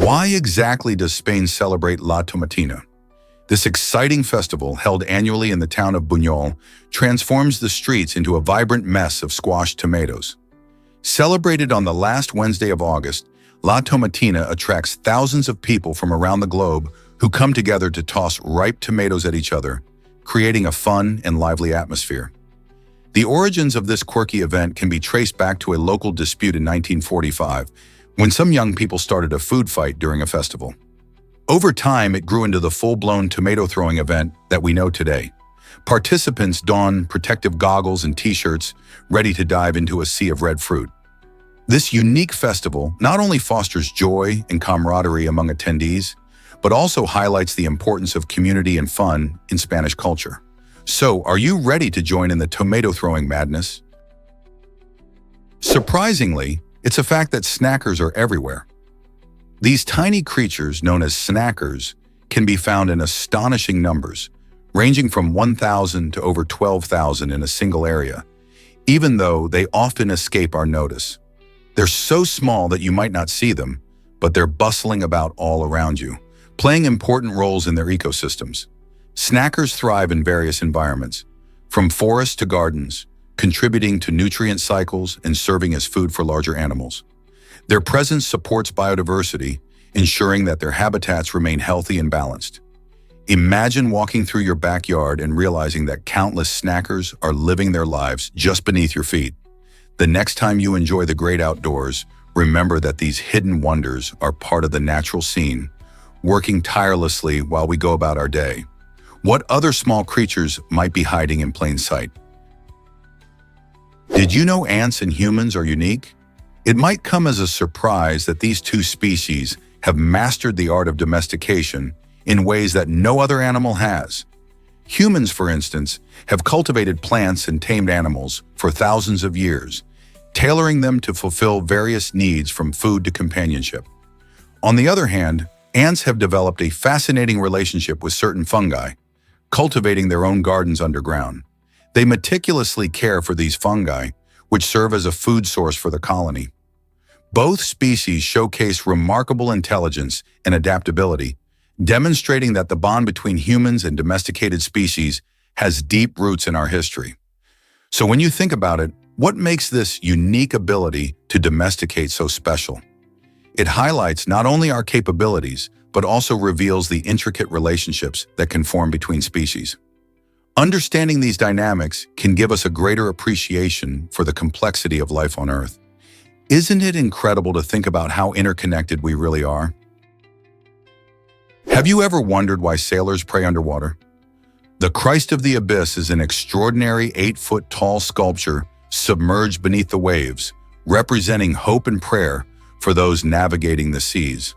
Why exactly does Spain celebrate La Tomatina? This exciting festival, held annually in the town of Buñol, transforms the streets into a vibrant mess of squashed tomatoes. Celebrated on the last Wednesday of August, La Tomatina attracts thousands of people from around the globe who come together to toss ripe tomatoes at each other, creating a fun and lively atmosphere. The origins of this quirky event can be traced back to a local dispute in 1945, when some young people started a food fight during a festival. Over time, it grew into the full-blown tomato-throwing event that we know today. Participants don protective goggles and t-shirts, ready to dive into a sea of red fruit. This unique festival not only fosters joy and camaraderie among attendees, but also highlights the importance of community and fun in Spanish culture. So, are you ready to join in the tomato-throwing madness? Surprisingly, it's a fact that snackers are everywhere. These tiny creatures, known as snackers, can be found in astonishing numbers, ranging from 1,000 to over 12,000 in a single area, even though they often escape our notice. They're so small that you might not see them, but they're bustling about all around you, playing important roles in their ecosystems. Snackers thrive in various environments, from forests to gardens, contributing to nutrient cycles and serving as food for larger animals. Their presence supports biodiversity, ensuring that their habitats remain healthy and balanced. Imagine walking through your backyard and realizing that countless snackers are living their lives just beneath your feet. The next time you enjoy the great outdoors, remember that these hidden wonders are part of the natural scene, working tirelessly while we go about our day. What other small creatures might be hiding in plain sight? Did you know ants and humans are unique? It might come as a surprise that these two species have mastered the art of domestication in ways that no other animal has. Humans, for instance, have cultivated plants and tamed animals for thousands of years, tailoring them to fulfill various needs from food to companionship. On the other hand, ants have developed a fascinating relationship with certain fungi, cultivating their own gardens underground. They meticulously care for these fungi, which serve as a food source for the colony. Both species showcase remarkable intelligence and adaptability, demonstrating that the bond between humans and domesticated species has deep roots in our history. So when you think about it, what makes this unique ability to domesticate so special? It highlights not only our capabilities, but also reveals the intricate relationships that can form between species. Understanding these dynamics can give us a greater appreciation for the complexity of life on Earth. Isn't it incredible to think about how interconnected we really are? Have you ever wondered why sailors pray underwater? The Christ of the Abyss is an extraordinary 8-foot-tall sculpture submerged beneath the waves, representing hope and prayer for those navigating the seas.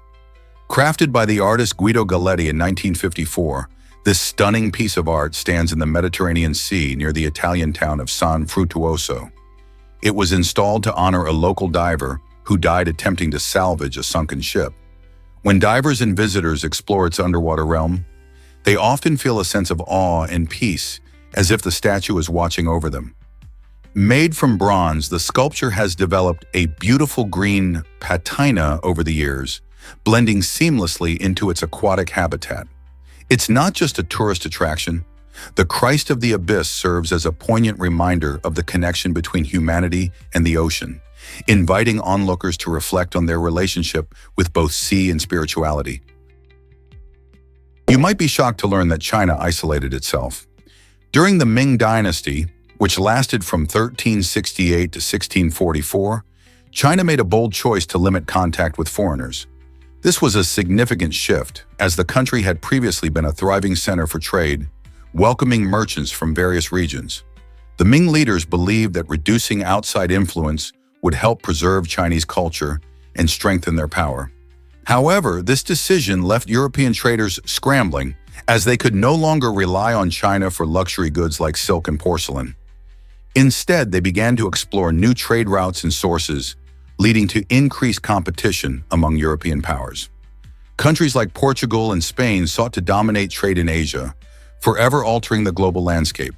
Crafted by the artist Guido Galletti in 1954, this stunning piece of art stands in the Mediterranean Sea near the Italian town of San Fruttuoso. It was installed to honor a local diver who died attempting to salvage a sunken ship. When divers and visitors explore its underwater realm, they often feel a sense of awe and peace, as if the statue is watching over them. Made from bronze, the sculpture has developed a beautiful green patina over the years, blending seamlessly into its aquatic habitat. It's not just a tourist attraction. The Christ of the Abyss serves as a poignant reminder of the connection between humanity and the ocean, inviting onlookers to reflect on their relationship with both sea and spirituality. You might be shocked to learn that China isolated itself. During the Ming Dynasty, which lasted from 1368 to 1644, China made a bold choice to limit contact with foreigners. This was a significant shift, as the country had previously been a thriving center for trade, welcoming merchants from various regions. The Ming leaders believed that reducing outside influence would help preserve Chinese culture and strengthen their power. However, this decision left European traders scrambling, as they could no longer rely on China for luxury goods like silk and porcelain. Instead, they began to explore new trade routes and sources, leading to increased competition among European powers. Countries like Portugal and Spain sought to dominate trade in Asia, forever altering the global landscape.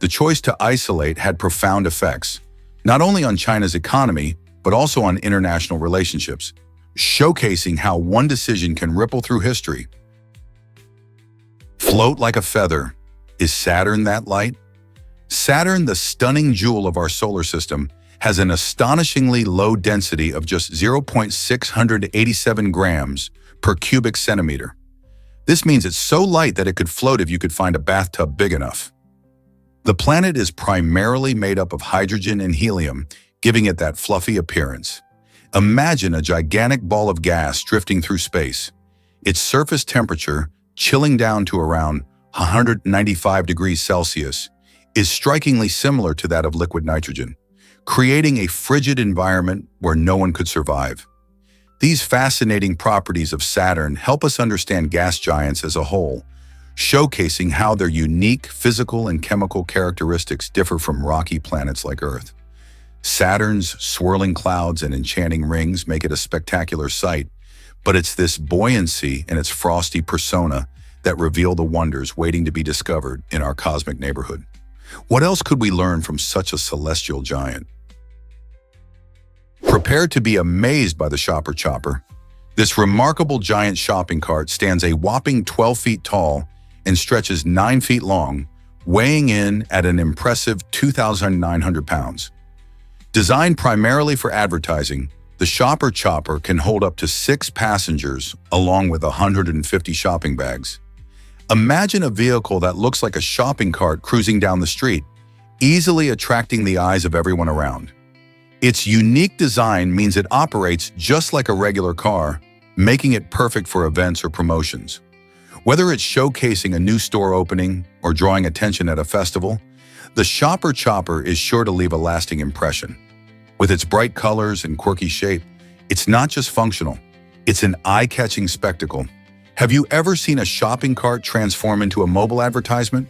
The choice to isolate had profound effects, not only on China's economy, but also on international relationships. showcasing how one decision can ripple through history. Float like a feather. Is Saturn that light? Saturn, the stunning jewel of our solar system, has an astonishingly low density of just 0.687 grams per cubic centimeter. This means it's so light that it could float if you could find a bathtub big enough. The planet is primarily made up of hydrogen and helium, giving it that fluffy appearance. Imagine a gigantic ball of gas drifting through space. Its surface temperature, chilling down to around 195 degrees Celsius, is strikingly similar to that of liquid nitrogen, creating a frigid environment where no one could survive. These fascinating properties of Saturn help us understand gas giants as a whole, showcasing how their unique physical and chemical characteristics differ from rocky planets like Earth. Saturn's swirling clouds and enchanting rings make it a spectacular sight, but it's this buoyancy and its frosty persona that reveal the wonders waiting to be discovered in our cosmic neighborhood. What else could we learn from such a celestial giant? Prepare to be amazed by the Shopper Chopper. This remarkable giant shopping cart stands a whopping 12 feet tall and stretches 9 feet long, weighing in at an impressive 2,900 pounds. Designed primarily for advertising, the Shopper Chopper can hold up to 6 passengers along with 150 shopping bags. Imagine a vehicle that looks like a shopping cart cruising down the street, easily attracting the eyes of everyone around. Its unique design means it operates just like a regular car, making it perfect for events or promotions. Whether it's showcasing a new store opening or drawing attention at a festival, the Shopper Chopper is sure to leave a lasting impression. With its bright colors and quirky shape, it's not just functional, it's an eye-catching spectacle. Have you ever seen a shopping cart transform into a mobile advertisement?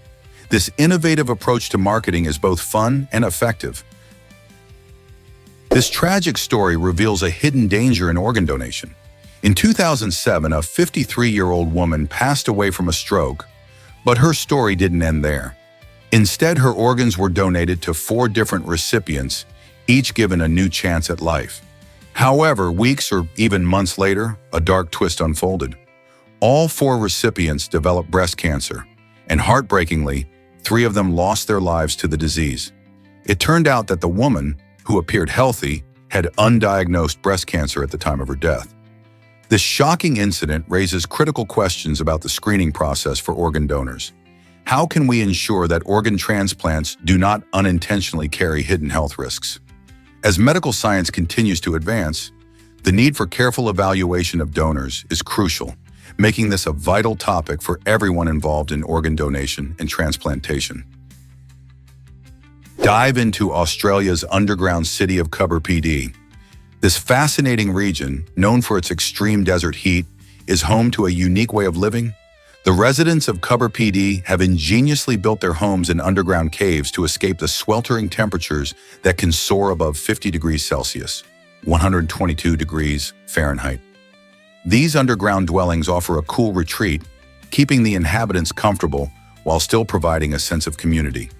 This innovative approach to marketing is both fun and effective. This tragic story reveals a hidden danger in organ donation. In 2007, a 53-year-old woman passed away from a stroke, but her story didn't end there. Instead, her organs were donated to 4 different recipients, each given a new chance at life. However, weeks or even months later, a dark twist unfolded. All 4 recipients developed breast cancer, and heartbreakingly, 3 of them lost their lives to the disease. It turned out that the woman, who appeared healthy, had undiagnosed breast cancer at the time of her death. This shocking incident raises critical questions about the screening process for organ donors. How can we ensure that organ transplants do not unintentionally carry hidden health risks? As medical science continues to advance, the need for careful evaluation of donors is crucial, making this a vital topic for everyone involved in organ donation and transplantation. Dive into Australia's underground city of Cubber PD. This fascinating region, known for its extreme desert heat, is home to a unique way of living. The residents of Cubber PD have ingeniously built their homes in underground caves to escape the sweltering temperatures that can soar above 50 degrees Celsius, 122 degrees Fahrenheit. These underground dwellings offer a cool retreat, keeping the inhabitants comfortable while still providing a sense of community.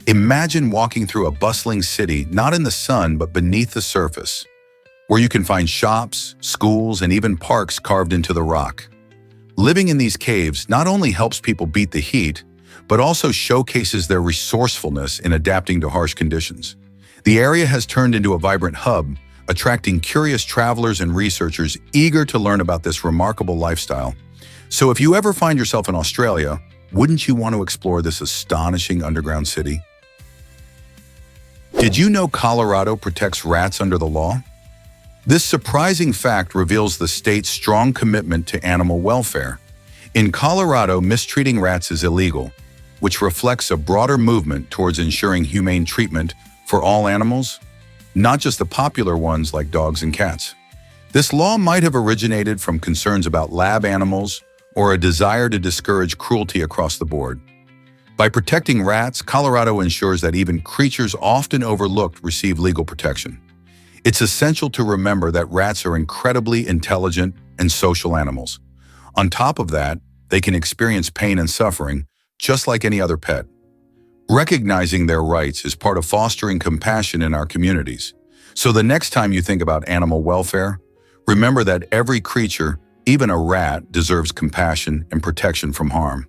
Imagine walking through a bustling city, not in the sun, but beneath the surface, where you can find shops, schools, and even parks carved into the rock. Living in these caves not only helps people beat the heat, but also showcases their resourcefulness in adapting to harsh conditions. The area has turned into a vibrant hub, attracting curious travelers and researchers eager to learn about this remarkable lifestyle. So if you ever find yourself in Australia, wouldn't you want to explore this astonishing underground city? Did you know Colorado protects rats under the law? This surprising fact reveals the state's strong commitment to animal welfare. In Colorado, mistreating rats is illegal, which reflects a broader movement towards ensuring humane treatment for all animals, not just the popular ones like dogs and cats. This law might have originated from concerns about lab animals or a desire to discourage cruelty across the board. By protecting rats, Colorado ensures that even creatures often overlooked receive legal protection. It's essential to remember that rats are incredibly intelligent and social animals. On top of that, they can experience pain and suffering, just like any other pet. Recognizing their rights is part of fostering compassion in our communities. So the next time you think about animal welfare, Remember that every creature, even a rat, deserves compassion and protection from harm.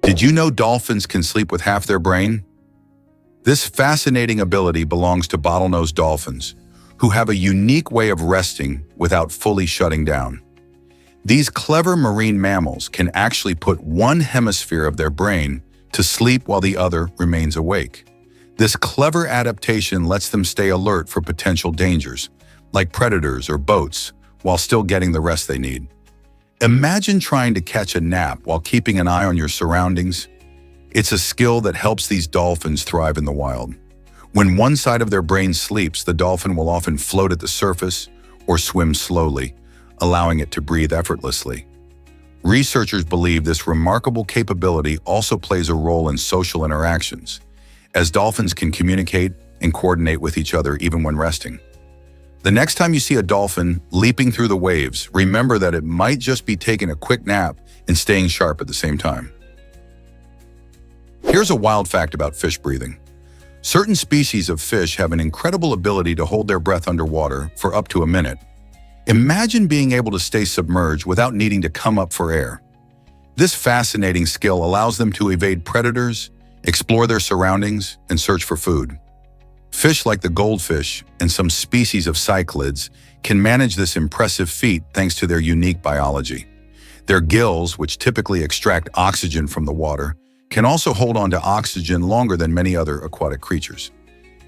Did you know dolphins can sleep with half their brain? This fascinating ability belongs to bottlenose dolphins, who have a unique way of resting without fully shutting down. These clever marine mammals can actually put one hemisphere of their brain to sleep while the other remains awake. This clever adaptation lets them stay alert for potential dangers, like predators or boats, while still getting the rest they need. Imagine trying to catch a nap while keeping an eye on your surroundings. It's a skill that helps these dolphins thrive in the wild. When one side of their brain sleeps, the dolphin will often float at the surface or swim slowly, allowing it to breathe effortlessly. Researchers believe this remarkable capability also plays a role in social interactions, as dolphins can communicate and coordinate with each other even when resting. The next time you see a dolphin leaping through the waves, remember that it might just be taking a quick nap and staying sharp at the same time. Here's a wild fact about fish breathing. Certain species of fish have an incredible ability to hold their breath underwater for up to a minute. Imagine being able to stay submerged without needing to come up for air. This fascinating skill allows them to evade predators, explore their surroundings, and search for food. Fish like the goldfish and some species of cichlids can manage this impressive feat thanks to their unique biology. Their gills, which typically extract oxygen from the water, can also hold on to oxygen longer than many other aquatic creatures.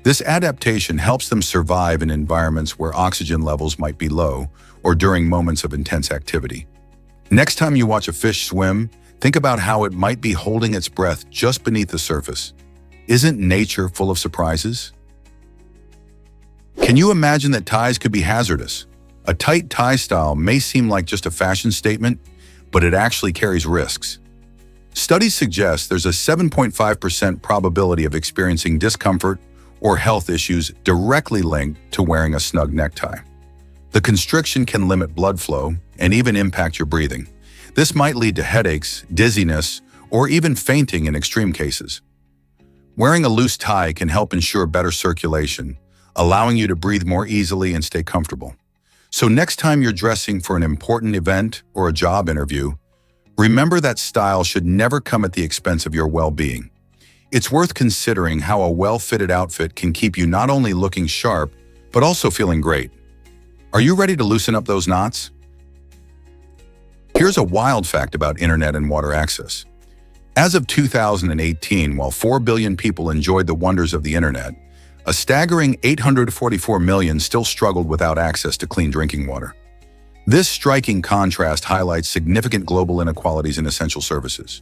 This adaptation helps them survive in environments where oxygen levels might be low or during moments of intense activity. Next time you watch a fish swim, think about how it might be holding its breath just beneath the surface. Isn't nature full of surprises? Can you imagine that ties could be hazardous? A tight tie style may seem like just a fashion statement, but it actually carries risks. Studies suggest there's a 7.5% probability of experiencing discomfort or health issues directly linked to wearing a snug necktie. The constriction can limit blood flow and even impact your breathing. This might lead to headaches, dizziness, or even fainting in extreme cases. Wearing a loose tie can help ensure better circulation, allowing you to breathe more easily and stay comfortable. So next time you're dressing for an important event or a job interview, remember that style should never come at the expense of your well-being. It's worth considering how a well-fitted outfit can keep you not only looking sharp, but also feeling great. Are you ready to loosen up those knots? Here's a wild fact about internet and water access. As of 2018, while 4 billion people enjoyed the wonders of the internet, a staggering 844 million still struggled without access to clean drinking water. This striking contrast highlights significant global inequalities in essential services.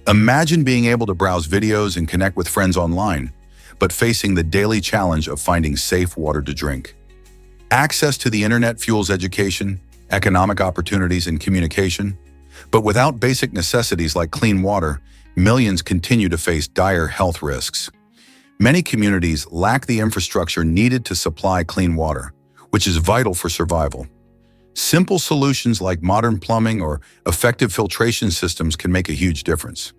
Imagine being able to browse videos and connect with friends online, but facing the daily challenge of finding safe water to drink. Access to the internet fuels education, economic opportunities, and communication, but without basic necessities like clean water, millions continue to face dire health risks. Many communities lack the infrastructure needed to supply clean water, which is vital for survival. Simple solutions like modern plumbing or effective filtration systems can make a huge difference.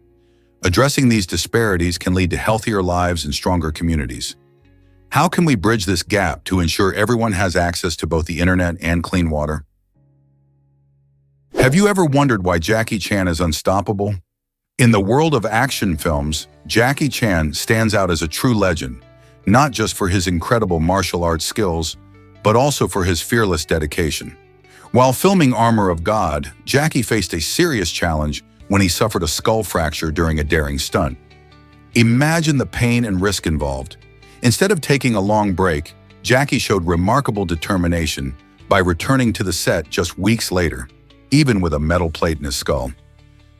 Addressing these disparities can lead to healthier lives and stronger communities. How can we bridge this gap to ensure everyone has access to both the internet and clean water? Have you ever wondered why Jackie Chan is unstoppable? In the world of action films, Jackie Chan stands out as a true legend, not just for his incredible martial arts skills, but also for his fearless dedication. While filming Armor of God, Jackie faced a serious challenge when he suffered a skull fracture during a daring stunt. Imagine the pain and risk involved. Instead of taking a long break, Jackie showed remarkable determination by returning to the set just weeks later, even with a metal plate in his skull.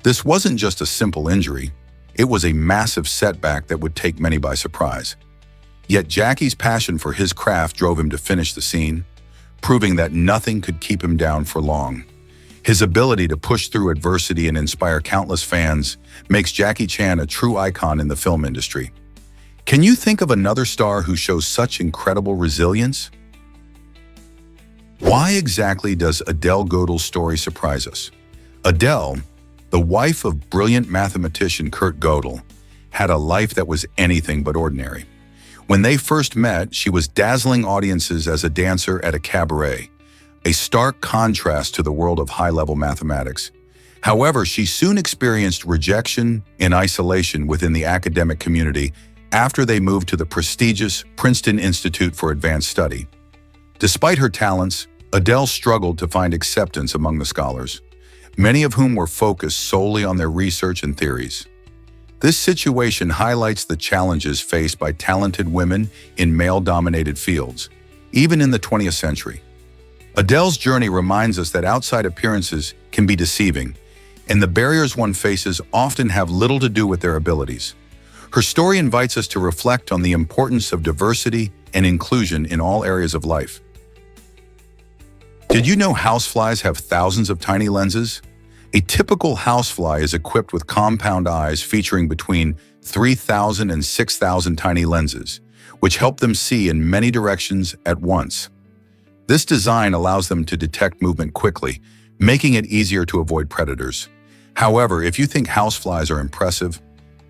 This wasn't just a simple injury, it was a massive setback that would take many by surprise. Yet Jackie's passion for his craft drove him to finish the scene, proving that nothing could keep him down for long. His ability to push through adversity and inspire countless fans makes Jackie Chan a true icon in the film industry. Can you think of another star who shows such incredible resilience? Why exactly does Adele Gödel's story surprise us? Adele, the wife of brilliant mathematician Kurt Gödel, had a life that was anything but ordinary. When they first met, she was dazzling audiences as a dancer at a cabaret, a stark contrast to the world of high-level mathematics. However, she soon experienced rejection and isolation within the academic community after they moved to the prestigious Princeton Institute for Advanced Study. Despite her talents, Adele struggled to find acceptance among the scholars, many of whom were focused solely on their research and theories. This situation highlights the challenges faced by talented women in male-dominated fields, even in the 20th century. Adele's journey reminds us that outside appearances can be deceiving, and the barriers one faces often have little to do with their abilities. Her story invites us to reflect on the importance of diversity and inclusion in all areas of life. Did you know houseflies have thousands of tiny lenses? A typical housefly is equipped with compound eyes featuring between 3,000 and 6,000 tiny lenses, which help them see in many directions at once. This design allows them to detect movement quickly, making it easier to avoid predators. However, if you think houseflies are impressive,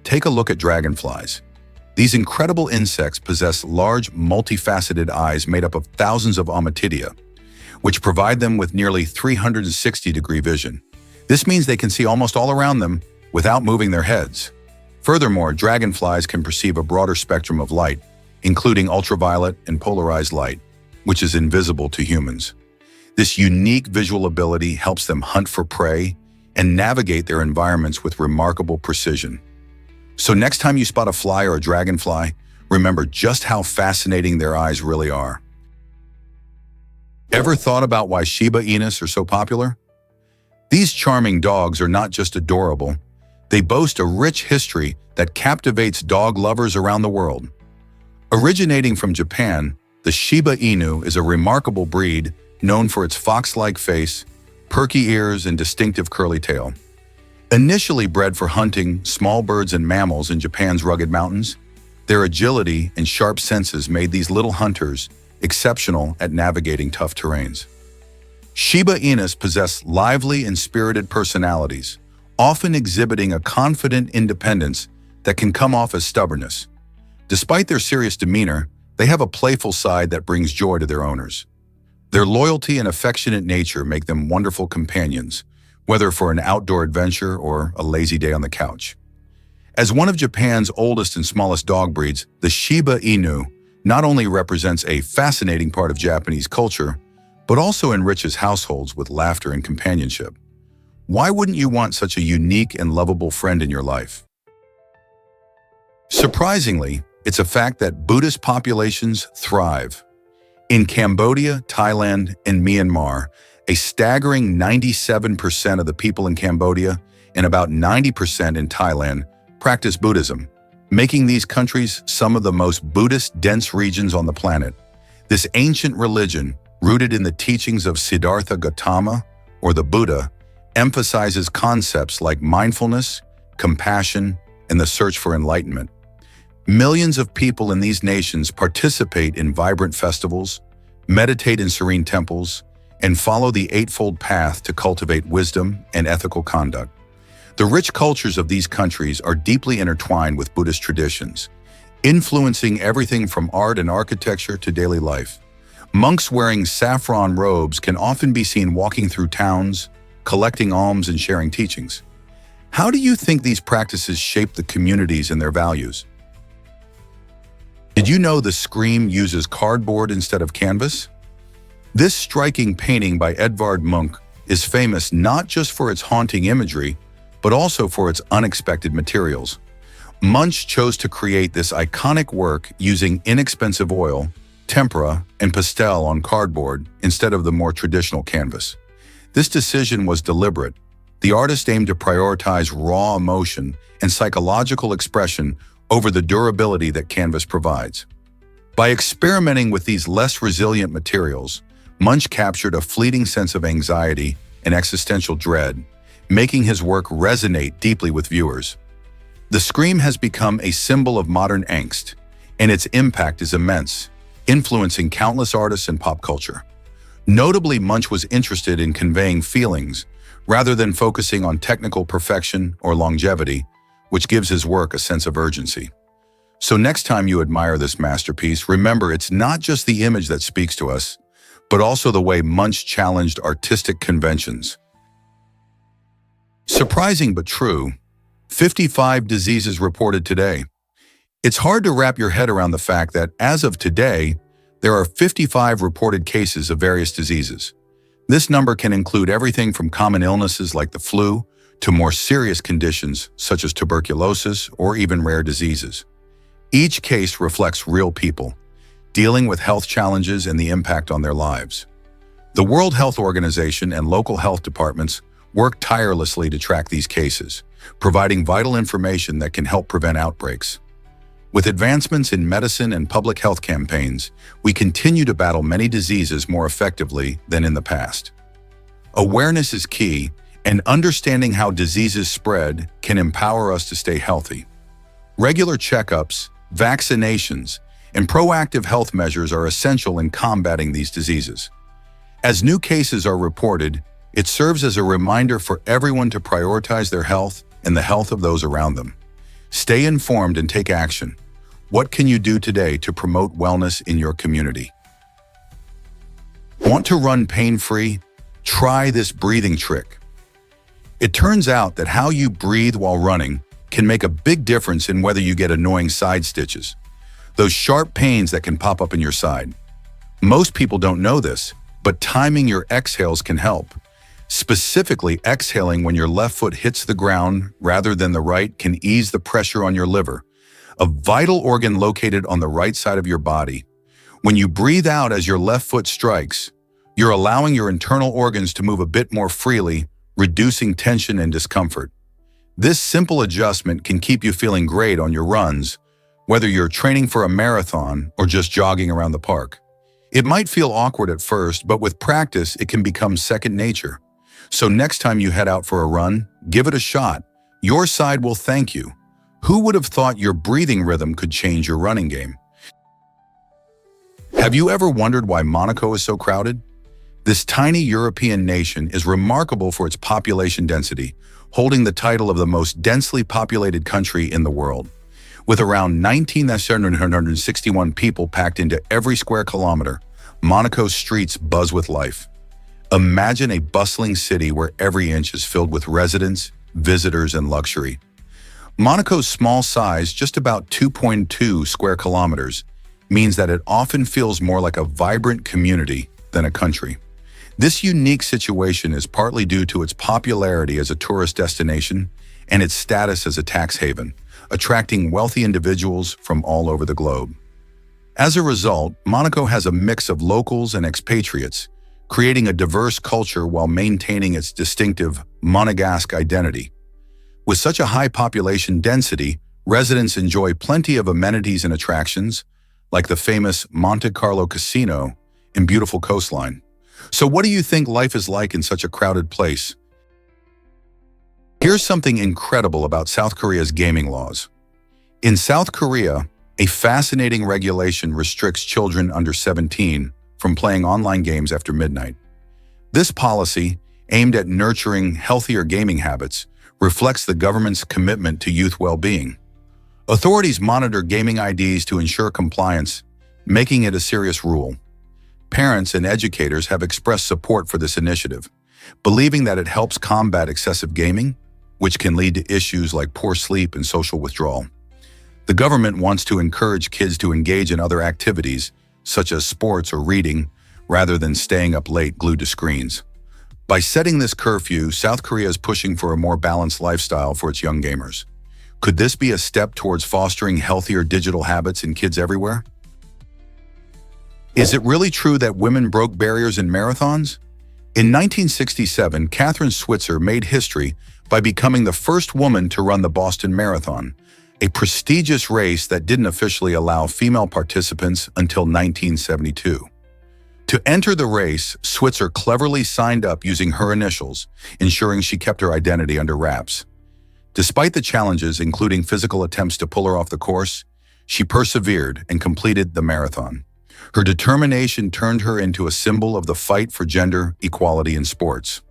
take a look at dragonflies. These incredible insects possess large, multifaceted eyes made up of thousands of ommatidia, which provide them with nearly 360-degree vision. This means they can see almost all around them without moving their heads. Furthermore, dragonflies can perceive a broader spectrum of light, including ultraviolet and polarized light, which is invisible to humans. This unique visual ability helps them hunt for prey and navigate their environments with remarkable precision. So next time you spot a fly or a dragonfly, remember just how fascinating their eyes really are. Ever thought about why Shiba Inus are so popular? These charming dogs are not just adorable, they boast a rich history that captivates dog lovers around the world. Originating from Japan, the Shiba Inu is a remarkable breed known for its fox-like face, perky ears, and distinctive curly tail. Initially bred for hunting small birds and mammals in Japan's rugged mountains, their agility and sharp senses made these little hunters exceptional at navigating tough terrains. Shiba Inus possess lively and spirited personalities, often exhibiting a confident independence that can come off as stubbornness. Despite their serious demeanor, they have a playful side that brings joy to their owners. Their loyalty and affectionate nature make them wonderful companions, whether for an outdoor adventure or a lazy day on the couch. As one of Japan's oldest and smallest dog breeds, the Shiba Inu not only represents a fascinating part of Japanese culture, but also enriches households with laughter and companionship. Why wouldn't you want such a unique and lovable friend in your life? Surprisingly, it's a fact that Buddhist populations thrive. In Cambodia, Thailand, and Myanmar, a staggering 97% of the people in Cambodia and about 90% in Thailand practice Buddhism, making these countries some of the most Buddhist-dense regions on the planet. This ancient religion, rooted in the teachings of Siddhartha Gautama, or the Buddha, emphasizes concepts like mindfulness, compassion, and the search for enlightenment. Millions of people in these nations participate in vibrant festivals, meditate in serene temples, and follow the Eightfold Path to cultivate wisdom and ethical conduct. The rich cultures of these countries are deeply intertwined with Buddhist traditions, influencing everything from art and architecture to daily life. Monks wearing saffron robes can often be seen walking through towns, collecting alms and sharing teachings. How do you think these practices shape the communities and their values? Did you know the Scream uses cardboard instead of canvas? This striking painting by Edvard Munch is famous not just for its haunting imagery, but also for its unexpected materials. Munch chose to create this iconic work using inexpensive oil, tempera, and pastel on cardboard instead of the more traditional canvas. This decision was deliberate. The artist aimed to prioritize raw emotion and psychological expression over the durability that canvas provides. By experimenting with these less resilient materials, Munch captured a fleeting sense of anxiety and existential dread, making his work resonate deeply with viewers. The Scream has become a symbol of modern angst, and its impact is immense, influencing countless artists and pop culture. Notably, Munch was interested in conveying feelings rather than focusing on technical perfection or longevity, which gives his work a sense of urgency. So next time you admire this masterpiece, remember it's not just the image that speaks to us, but also the way Munch challenged artistic conventions. Surprising but true, 55 diseases reported today. It's hard to wrap your head around the fact that, as of today, there are 55 reported cases of various diseases. This number can include everything from common illnesses like the flu to more serious conditions such as tuberculosis or even rare diseases. Each case reflects real people, dealing with health challenges and the impact on their lives. The World Health Organization and local health departments work tirelessly to track these cases, providing vital information that can help prevent outbreaks. With advancements in medicine and public health campaigns, we continue to battle many diseases more effectively than in the past. Awareness is key, and understanding how diseases spread can empower us to stay healthy. Regular checkups, vaccinations, and proactive health measures are essential in combating these diseases. As new cases are reported, it serves as a reminder for everyone to prioritize their health and the health of those around them. Stay informed and take action. What can you do today to promote wellness in your community? Want to run pain-free? Try this breathing trick. It turns out that how you breathe while running can make a big difference in whether you get annoying side stitches, those sharp pains that can pop up in your side. Most people don't know this, but timing your exhales can help. Specifically, exhaling when your left foot hits the ground rather than the right can ease the pressure on your liver, a vital organ located on the right side of your body. When you breathe out as your left foot strikes, you're allowing your internal organs to move a bit more freely, reducing tension and discomfort. This simple adjustment can keep you feeling great on your runs, whether you're training for a marathon or just jogging around the park. It might feel awkward at first, but with practice, it can become second nature. So next time you head out for a run, give it a shot. Your side will thank you. Who would have thought your breathing rhythm could change your running game? Have you ever wondered why Monaco is so crowded? This tiny European nation is remarkable for its population density, holding the title of the most densely populated country in the world. With around 19,761 people packed into every square kilometer, Monaco's streets buzz with life. Imagine a bustling city where every inch is filled with residents, visitors, and luxury. Monaco's small size, just about 2.2 square kilometers, means that it often feels more like a vibrant community than a country. This unique situation is partly due to its popularity as a tourist destination and its status as a tax haven, attracting wealthy individuals from all over the globe. As a result, Monaco has a mix of locals and expatriates, creating a diverse culture while maintaining its distinctive Monegasque identity. With such a high population density, residents enjoy plenty of amenities and attractions, like the famous Monte Carlo Casino and beautiful coastline. So what do you think life is like in such a crowded place? Here's something incredible about South Korea's gaming laws. In South Korea, a fascinating regulation restricts children under 17 from playing online games after midnight. This policy, aimed at nurturing healthier gaming habits, reflects the government's commitment to youth well-being. Authorities monitor gaming IDs to ensure compliance, making it a serious rule. Parents and educators have expressed support for this initiative, believing that it helps combat excessive gaming, which can lead to issues like poor sleep and social withdrawal. The government wants to encourage kids to engage in other activities, such as sports or reading, rather than staying up late glued to screens. By setting this curfew, South Korea is pushing for a more balanced lifestyle for its young gamers. Could this be a step towards fostering healthier digital habits in kids everywhere? Is it really true that women broke barriers in marathons? In 1967, Catherine Switzer made history by becoming the first woman to run the Boston Marathon, a prestigious race that didn't officially allow female participants until 1972. To enter the race, Switzer cleverly signed up using her initials, ensuring she kept her identity under wraps. Despite the challenges, including physical attempts to pull her off the course, she persevered and completed the marathon. Her determination turned her into a symbol of the fight for gender equality in sports.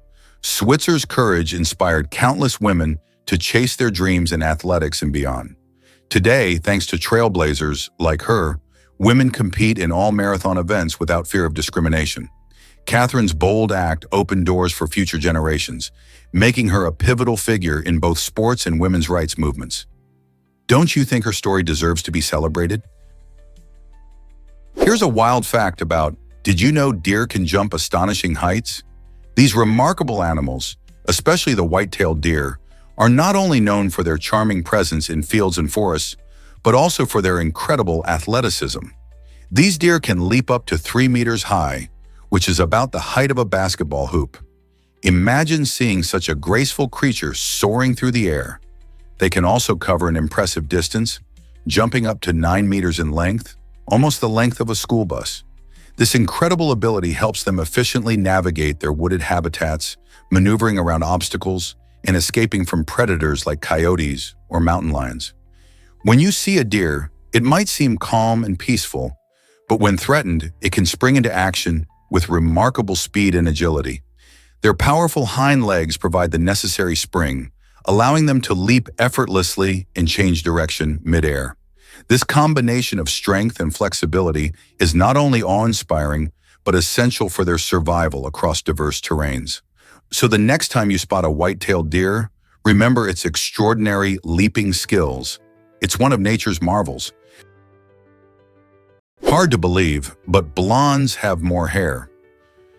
Switzer's courage inspired countless women to chase their dreams in athletics and beyond. Today, thanks to trailblazers like her, women compete in all marathon events without fear of discrimination. Catherine's bold act opened doors for future generations, making her a pivotal figure in both sports and women's rights movements. Don't you think her story deserves to be celebrated? Here's a wild fact about, did you know deer can jump astonishing heights? These remarkable animals, especially the white-tailed deer, are not only known for their charming presence in fields and forests, but also for their incredible athleticism. These deer can leap up to 3 meters high, which is about the height of a basketball hoop. Imagine seeing such a graceful creature soaring through the air. They can also cover an impressive distance, jumping up to 9 meters in length, almost the length of a school bus. This incredible ability helps them efficiently navigate their wooded habitats, maneuvering around obstacles, and escaping from predators like coyotes or mountain lions. When you see a deer, it might seem calm and peaceful, but when threatened, it can spring into action with remarkable speed and agility. Their powerful hind legs provide the necessary spring, allowing them to leap effortlessly and change direction mid-air. This combination of strength and flexibility is not only awe-inspiring, but essential for their survival across diverse terrains. So the next time you spot a white-tailed deer, remember its extraordinary leaping skills. It's one of nature's marvels. Hard to believe, but blondes have more hair.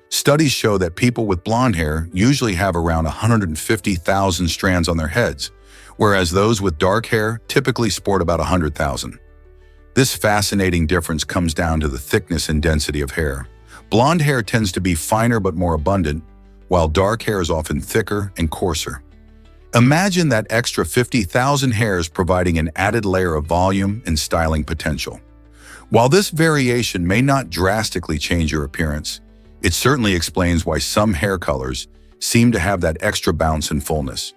Studies show that people with blonde hair usually have around 150,000 strands on their heads, whereas those with dark hair typically sport about 100,000. This fascinating difference comes down to the thickness and density of hair. Blonde hair tends to be finer but more abundant, while dark hair is often thicker and coarser. Imagine that extra 50,000 hairs providing an added layer of volume and styling potential. While this variation may not drastically change your appearance, it certainly explains why some hair colors seem to have that extra bounce and fullness.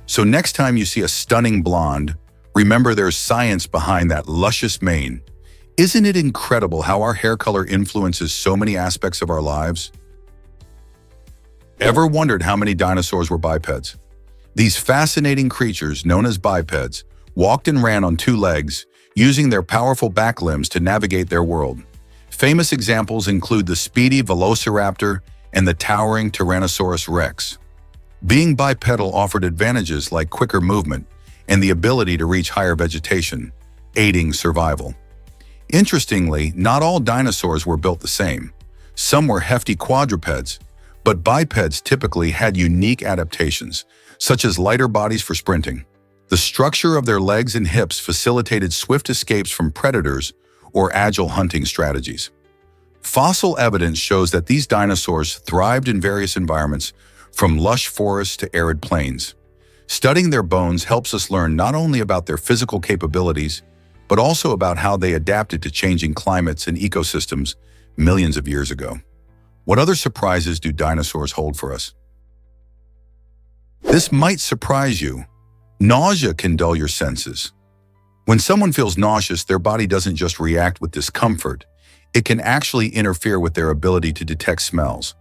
So next time you see a stunning blonde, remember there's science behind that luscious mane. Isn't it incredible how our hair color influences so many aspects of our lives? Ever wondered how many dinosaurs were bipeds? These fascinating creatures, known as bipeds, walked and ran on 2 legs, using their powerful back limbs to navigate their world. Famous examples include the speedy Velociraptor and the towering Tyrannosaurus rex. Being bipedal offered advantages like quicker movement and the ability to reach higher vegetation, aiding survival. Interestingly, not all dinosaurs were built the same. Some were hefty quadrupeds, but bipeds typically had unique adaptations, such as lighter bodies for sprinting. The structure of their legs and hips facilitated swift escapes from predators or agile hunting strategies. Fossil evidence shows that these dinosaurs thrived in various environments, from lush forests to arid plains. Studying their bones helps us learn not only about their physical capabilities, but also about how they adapted to changing climates and ecosystems millions of years ago. What other surprises do dinosaurs hold for us? This might surprise you. Nausea can dull your senses. When someone feels nauseous, their body doesn't just react with discomfort, it can actually interfere with their ability to detect smells.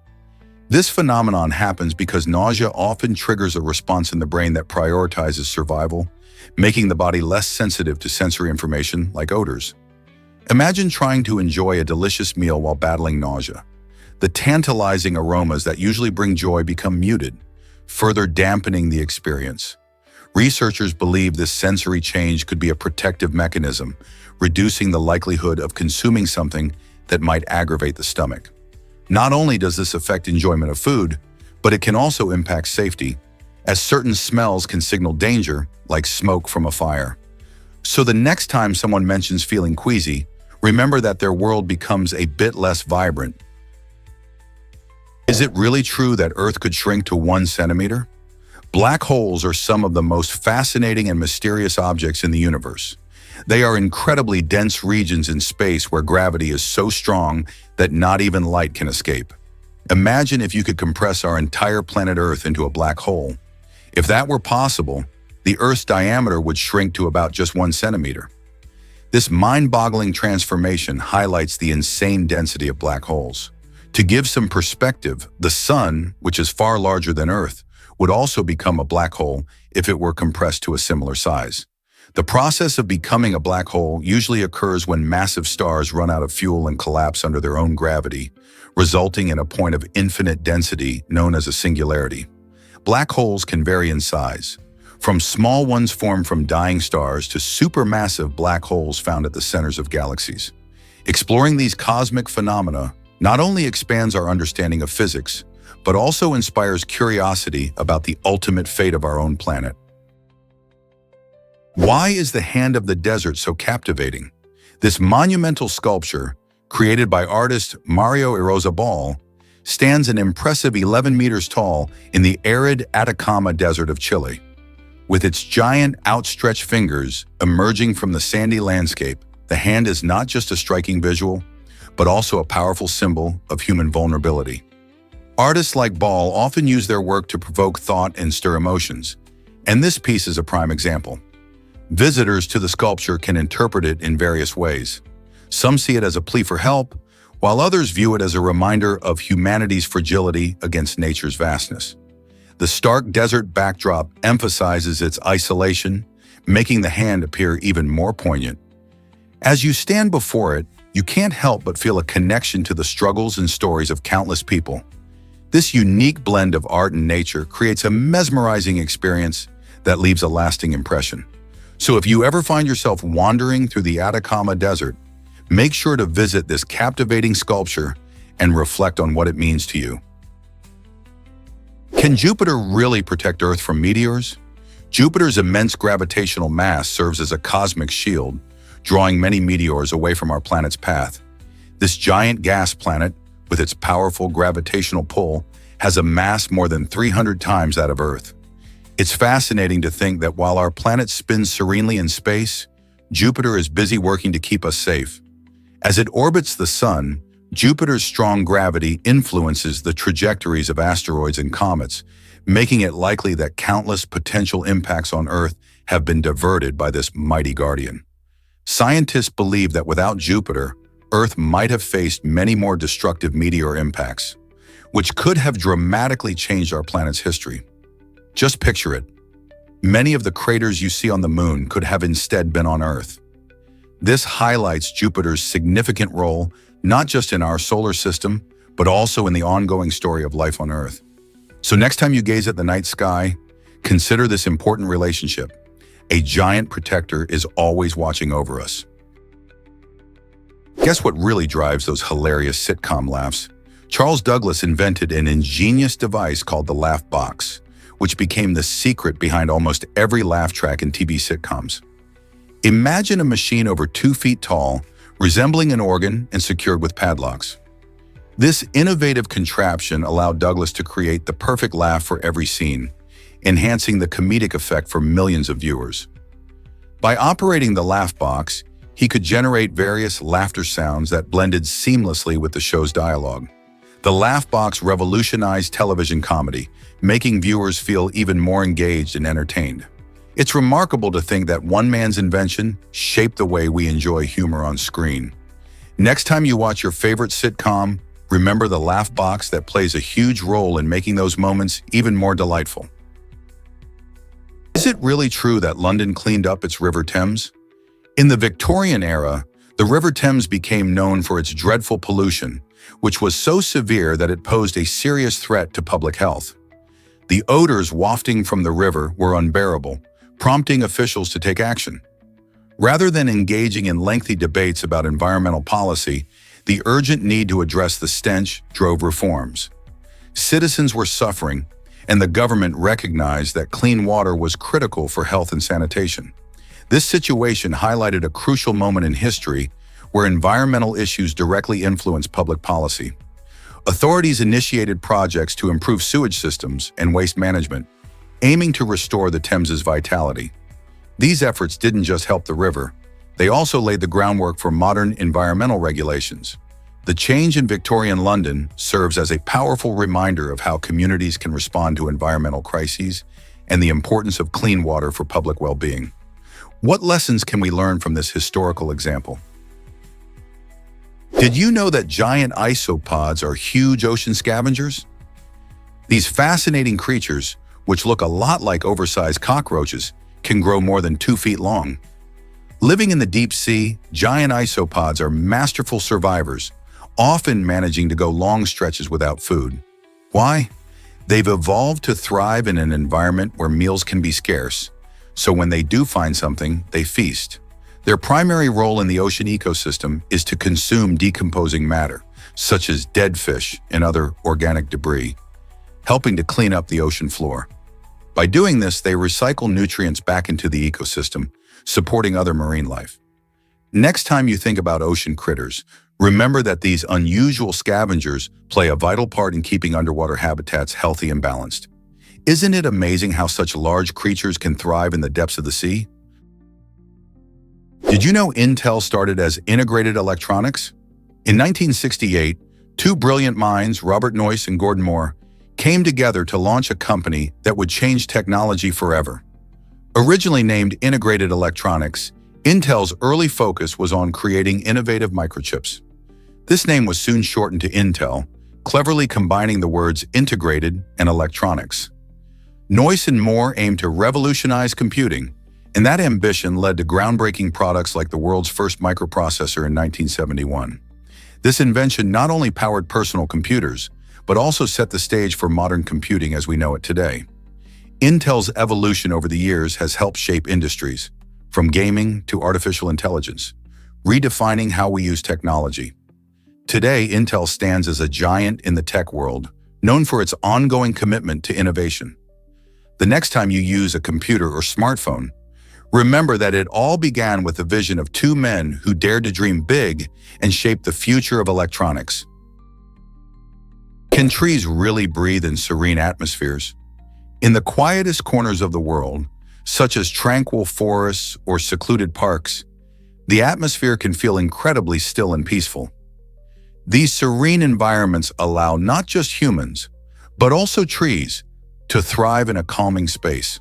This phenomenon happens because nausea often triggers a response in the brain that prioritizes survival, making the body less sensitive to sensory information like odors. Imagine trying to enjoy a delicious meal while battling nausea. The tantalizing aromas that usually bring joy become muted, further dampening the experience. Researchers believe this sensory change could be a protective mechanism, reducing the likelihood of consuming something that might aggravate the stomach. Not only does this affect enjoyment of food, but it can also impact safety, as certain smells can signal danger, like smoke from a fire. So the next time someone mentions feeling queasy, remember that their world becomes a bit less vibrant. Is it really true that Earth could shrink to 1 centimeter? Black holes are some of the most fascinating and mysterious objects in the universe. They are incredibly dense regions in space where gravity is so strong that not even light can escape. Imagine if you could compress our entire planet Earth into a black hole. If that were possible, the Earth's diameter would shrink to about just 1 centimeter. This mind-boggling transformation highlights the insane density of black holes. To give some perspective, the Sun, which is far larger than Earth, would also become a black hole if it were compressed to a similar size. The process of becoming a black hole usually occurs when massive stars run out of fuel and collapse under their own gravity, resulting in a point of infinite density known as a singularity. Black holes can vary in size, from small ones formed from dying stars to supermassive black holes found at the centers of galaxies. Exploring these cosmic phenomena not only expands our understanding of physics, but also inspires curiosity about the ultimate fate of our own planet. Why is the Hand of the Desert so captivating? This monumental sculpture, created by artist Mario Irozabal, stands an impressive 11 meters tall in the arid Atacama Desert of Chile. With its giant, outstretched fingers emerging from the sandy landscape, the hand is not just a striking visual, but also a powerful symbol of human vulnerability. Artists like Ball often use their work to provoke thought and stir emotions, and this piece is a prime example. Visitors to the sculpture can interpret it in various ways. Some see it as a plea for help, while others view it as a reminder of humanity's fragility against nature's vastness. The stark desert backdrop emphasizes its isolation, making the hand appear even more poignant. As you stand before it, you can't help but feel a connection to the struggles and stories of countless people. This unique blend of art and nature creates a mesmerizing experience that leaves a lasting impression. So if you ever find yourself wandering through the Atacama Desert, make sure to visit this captivating sculpture and reflect on what it means to you. Can Jupiter really protect Earth from meteors? Jupiter's immense gravitational mass serves as a cosmic shield, drawing many meteors away from our planet's path. This giant gas planet, with its powerful gravitational pull, has a mass more than 300 times that of Earth. It's fascinating to think that while our planet spins serenely in space, Jupiter is busy working to keep us safe. As it orbits the Sun, Jupiter's strong gravity influences the trajectories of asteroids and comets, making it likely that countless potential impacts on Earth have been diverted by this mighty guardian. Scientists believe that without Jupiter, Earth might have faced many more destructive meteor impacts, which could have dramatically changed our planet's history. Just picture it. Many of the craters you see on the Moon could have instead been on Earth. This highlights Jupiter's significant role not just in our solar system, but also in the ongoing story of life on Earth. So next time you gaze at the night sky, consider this important relationship. A giant protector is always watching over us. Guess what really drives those hilarious sitcom laughs? Charles Douglas invented an ingenious device called the laugh box, which became the secret behind almost every laugh track in TV sitcoms. Imagine a machine over 2 feet tall, resembling an organ and secured with padlocks. This innovative contraption allowed Douglas to create the perfect laugh for every scene, enhancing the comedic effect for millions of viewers. By operating the laugh box, he could generate various laughter sounds that blended seamlessly with the show's dialogue. The laugh box revolutionized television comedy, making viewers feel even more engaged and entertained. It's remarkable to think that one man's invention shaped the way we enjoy humor on screen. Next time you watch your favorite sitcom, remember the laugh box that plays a huge role in making those moments even more delightful. Is it really true that London cleaned up its River Thames? In the Victorian era, the River Thames became known for its dreadful pollution, which was so severe that it posed a serious threat to public health. The odors wafting from the river were unbearable, prompting officials to take action. Rather than engaging in lengthy debates about environmental policy, the urgent need to address the stench drove reforms. Citizens were suffering, and the government recognized that clean water was critical for health and sanitation. This situation highlighted a crucial moment in history where environmental issues directly influenced public policy. Authorities initiated projects to improve sewage systems and waste management, aiming to restore the Thames's vitality. These efforts didn't just help the river, they also laid the groundwork for modern environmental regulations. The change in Victorian London serves as a powerful reminder of how communities can respond to environmental crises and the importance of clean water for public well-being. What lessons can we learn from this historical example? Did you know that giant isopods are huge ocean scavengers? These fascinating creatures, which look a lot like oversized cockroaches, can grow more than 2 feet long. Living in the deep sea, giant isopods are masterful survivors, often managing to go long stretches without food. Why? They've evolved to thrive in an environment where meals can be scarce, so when they do find something, they feast. Their primary role in the ocean ecosystem is to consume decomposing matter, such as dead fish and other organic debris, helping to clean up the ocean floor. By doing this, they recycle nutrients back into the ecosystem, supporting other marine life. Next time you think about ocean critters, remember that these unusual scavengers play a vital part in keeping underwater habitats healthy and balanced. Isn't it amazing how such large creatures can thrive in the depths of the sea? Did you know Intel started as integrated electronics? In 1968, two brilliant minds, Robert Noyce and Gordon Moore, came together to launch a company that would change technology forever. Originally named Integrated Electronics, Intel's early focus was on creating innovative microchips. This name was soon shortened to Intel, cleverly combining the words integrated and electronics. Noyce and Moore aimed to revolutionize computing, and that ambition led to groundbreaking products like the world's first microprocessor in 1971. This invention not only powered personal computers, but also set the stage for modern computing as we know it today. Intel's evolution over the years has helped shape industries, from gaming to artificial intelligence, redefining how we use technology. Today, Intel stands as a giant in the tech world, known for its ongoing commitment to innovation. The next time you use a computer or smartphone, remember that it all began with the vision of two men who dared to dream big and shape the future of electronics. Can trees really breathe in serene atmospheres? In the quietest corners of the world, such as tranquil forests or secluded parks, the atmosphere can feel incredibly still and peaceful. These serene environments allow not just humans, but also trees, to thrive in a calming space.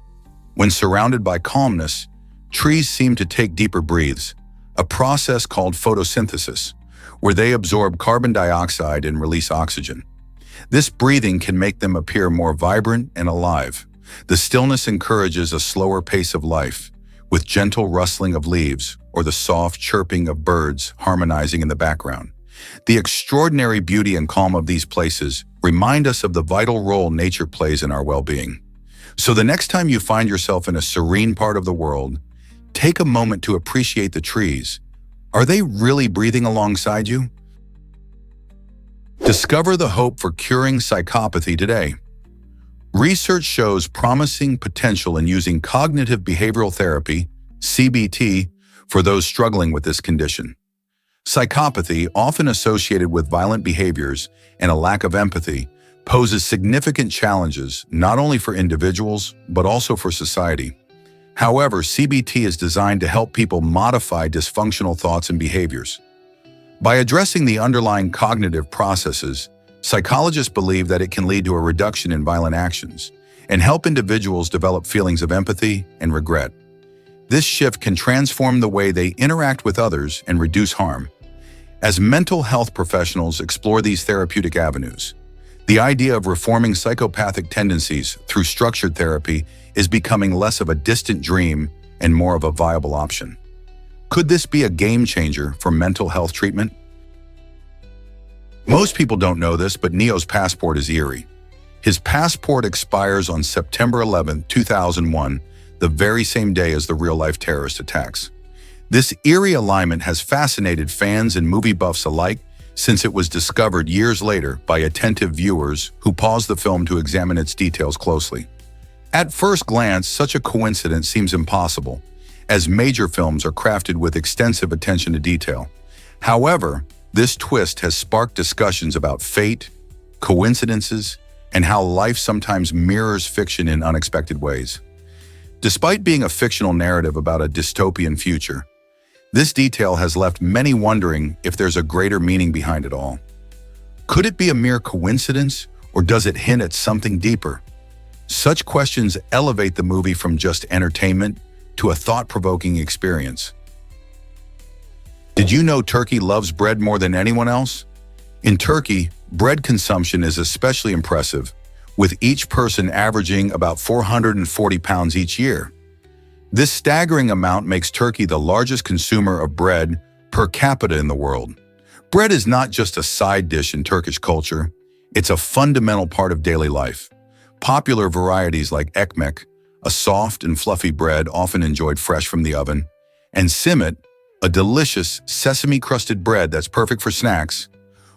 When surrounded by calmness, trees seem to take deeper breaths, a process called photosynthesis, where they absorb carbon dioxide and release oxygen. This breathing can make them appear more vibrant and alive. The stillness encourages a slower pace of life, with gentle rustling of leaves or the soft chirping of birds harmonizing in the background. The extraordinary beauty and calm of these places remind us of the vital role nature plays in our well-being. So the next time you find yourself in a serene part of the world, take a moment to appreciate the trees. Are they really breathing alongside you? Discover the hope for curing psychopathy today. Research shows promising potential in using cognitive behavioral therapy, CBT, for those struggling with this condition. Psychopathy, often associated with violent behaviors and a lack of empathy, poses significant challenges not only for individuals, but also for society. However, CBT is designed to help people modify dysfunctional thoughts and behaviors. By addressing the underlying cognitive processes, psychologists believe that it can lead to a reduction in violent actions and help individuals develop feelings of empathy and regret. This shift can transform the way they interact with others and reduce harm. As mental health professionals explore these therapeutic avenues, the idea of reforming psychopathic tendencies through structured therapy is becoming less of a distant dream and more of a viable option. Could this be a game changer for mental health treatment? Most people don't know this, but Neo's passport is eerie. His passport expires on September 11, 2001, the very same day as the real-life terrorist attacks. This eerie alignment has fascinated fans and movie buffs alike since it was discovered years later by attentive viewers who paused the film to examine its details closely. At first glance, such a coincidence seems impossible, as major films are crafted with extensive attention to detail. However, this twist has sparked discussions about fate, coincidences, and how life sometimes mirrors fiction in unexpected ways. Despite being a fictional narrative about a dystopian future, this detail has left many wondering if there's a greater meaning behind it all. Could it be a mere coincidence, or does it hint at something deeper? Such questions elevate the movie from just entertainment to a thought-provoking experience. Did you know Turkey loves bread more than anyone else? In Turkey, bread consumption is especially impressive, with each person averaging about 440 pounds each year. This staggering amount makes Turkey the largest consumer of bread per capita in the world. Bread is not just a side dish in Turkish culture, it's a fundamental part of daily life. Popular varieties like ekmek, a soft and fluffy bread often enjoyed fresh from the oven, and simit, a delicious sesame-crusted bread that's perfect for snacks,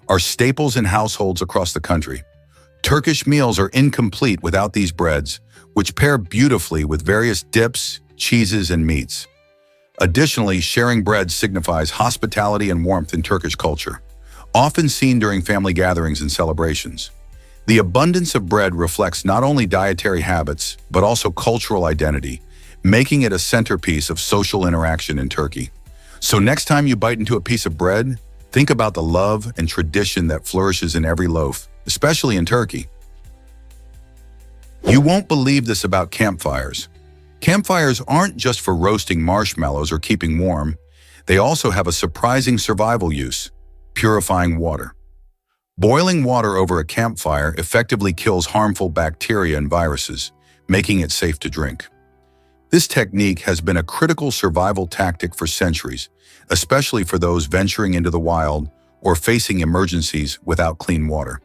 are staples in households across the country. Turkish meals are incomplete without these breads, which pair beautifully with various dips, cheeses, and meats. Additionally, sharing bread signifies hospitality and warmth in Turkish culture, often seen during family gatherings and celebrations. The abundance of bread reflects not only dietary habits, but also cultural identity, making it a centerpiece of social interaction in Turkey. So next time you bite into a piece of bread, think about the love and tradition that flourishes in every loaf, especially in Turkey. You won't believe this about campfires. Campfires aren't just for roasting marshmallows or keeping warm. They also have a surprising survival use: purifying water. Boiling water over a campfire effectively kills harmful bacteria and viruses, making it safe to drink. This technique has been a critical survival tactic for centuries, especially for those venturing into the wild or facing emergencies without clean water.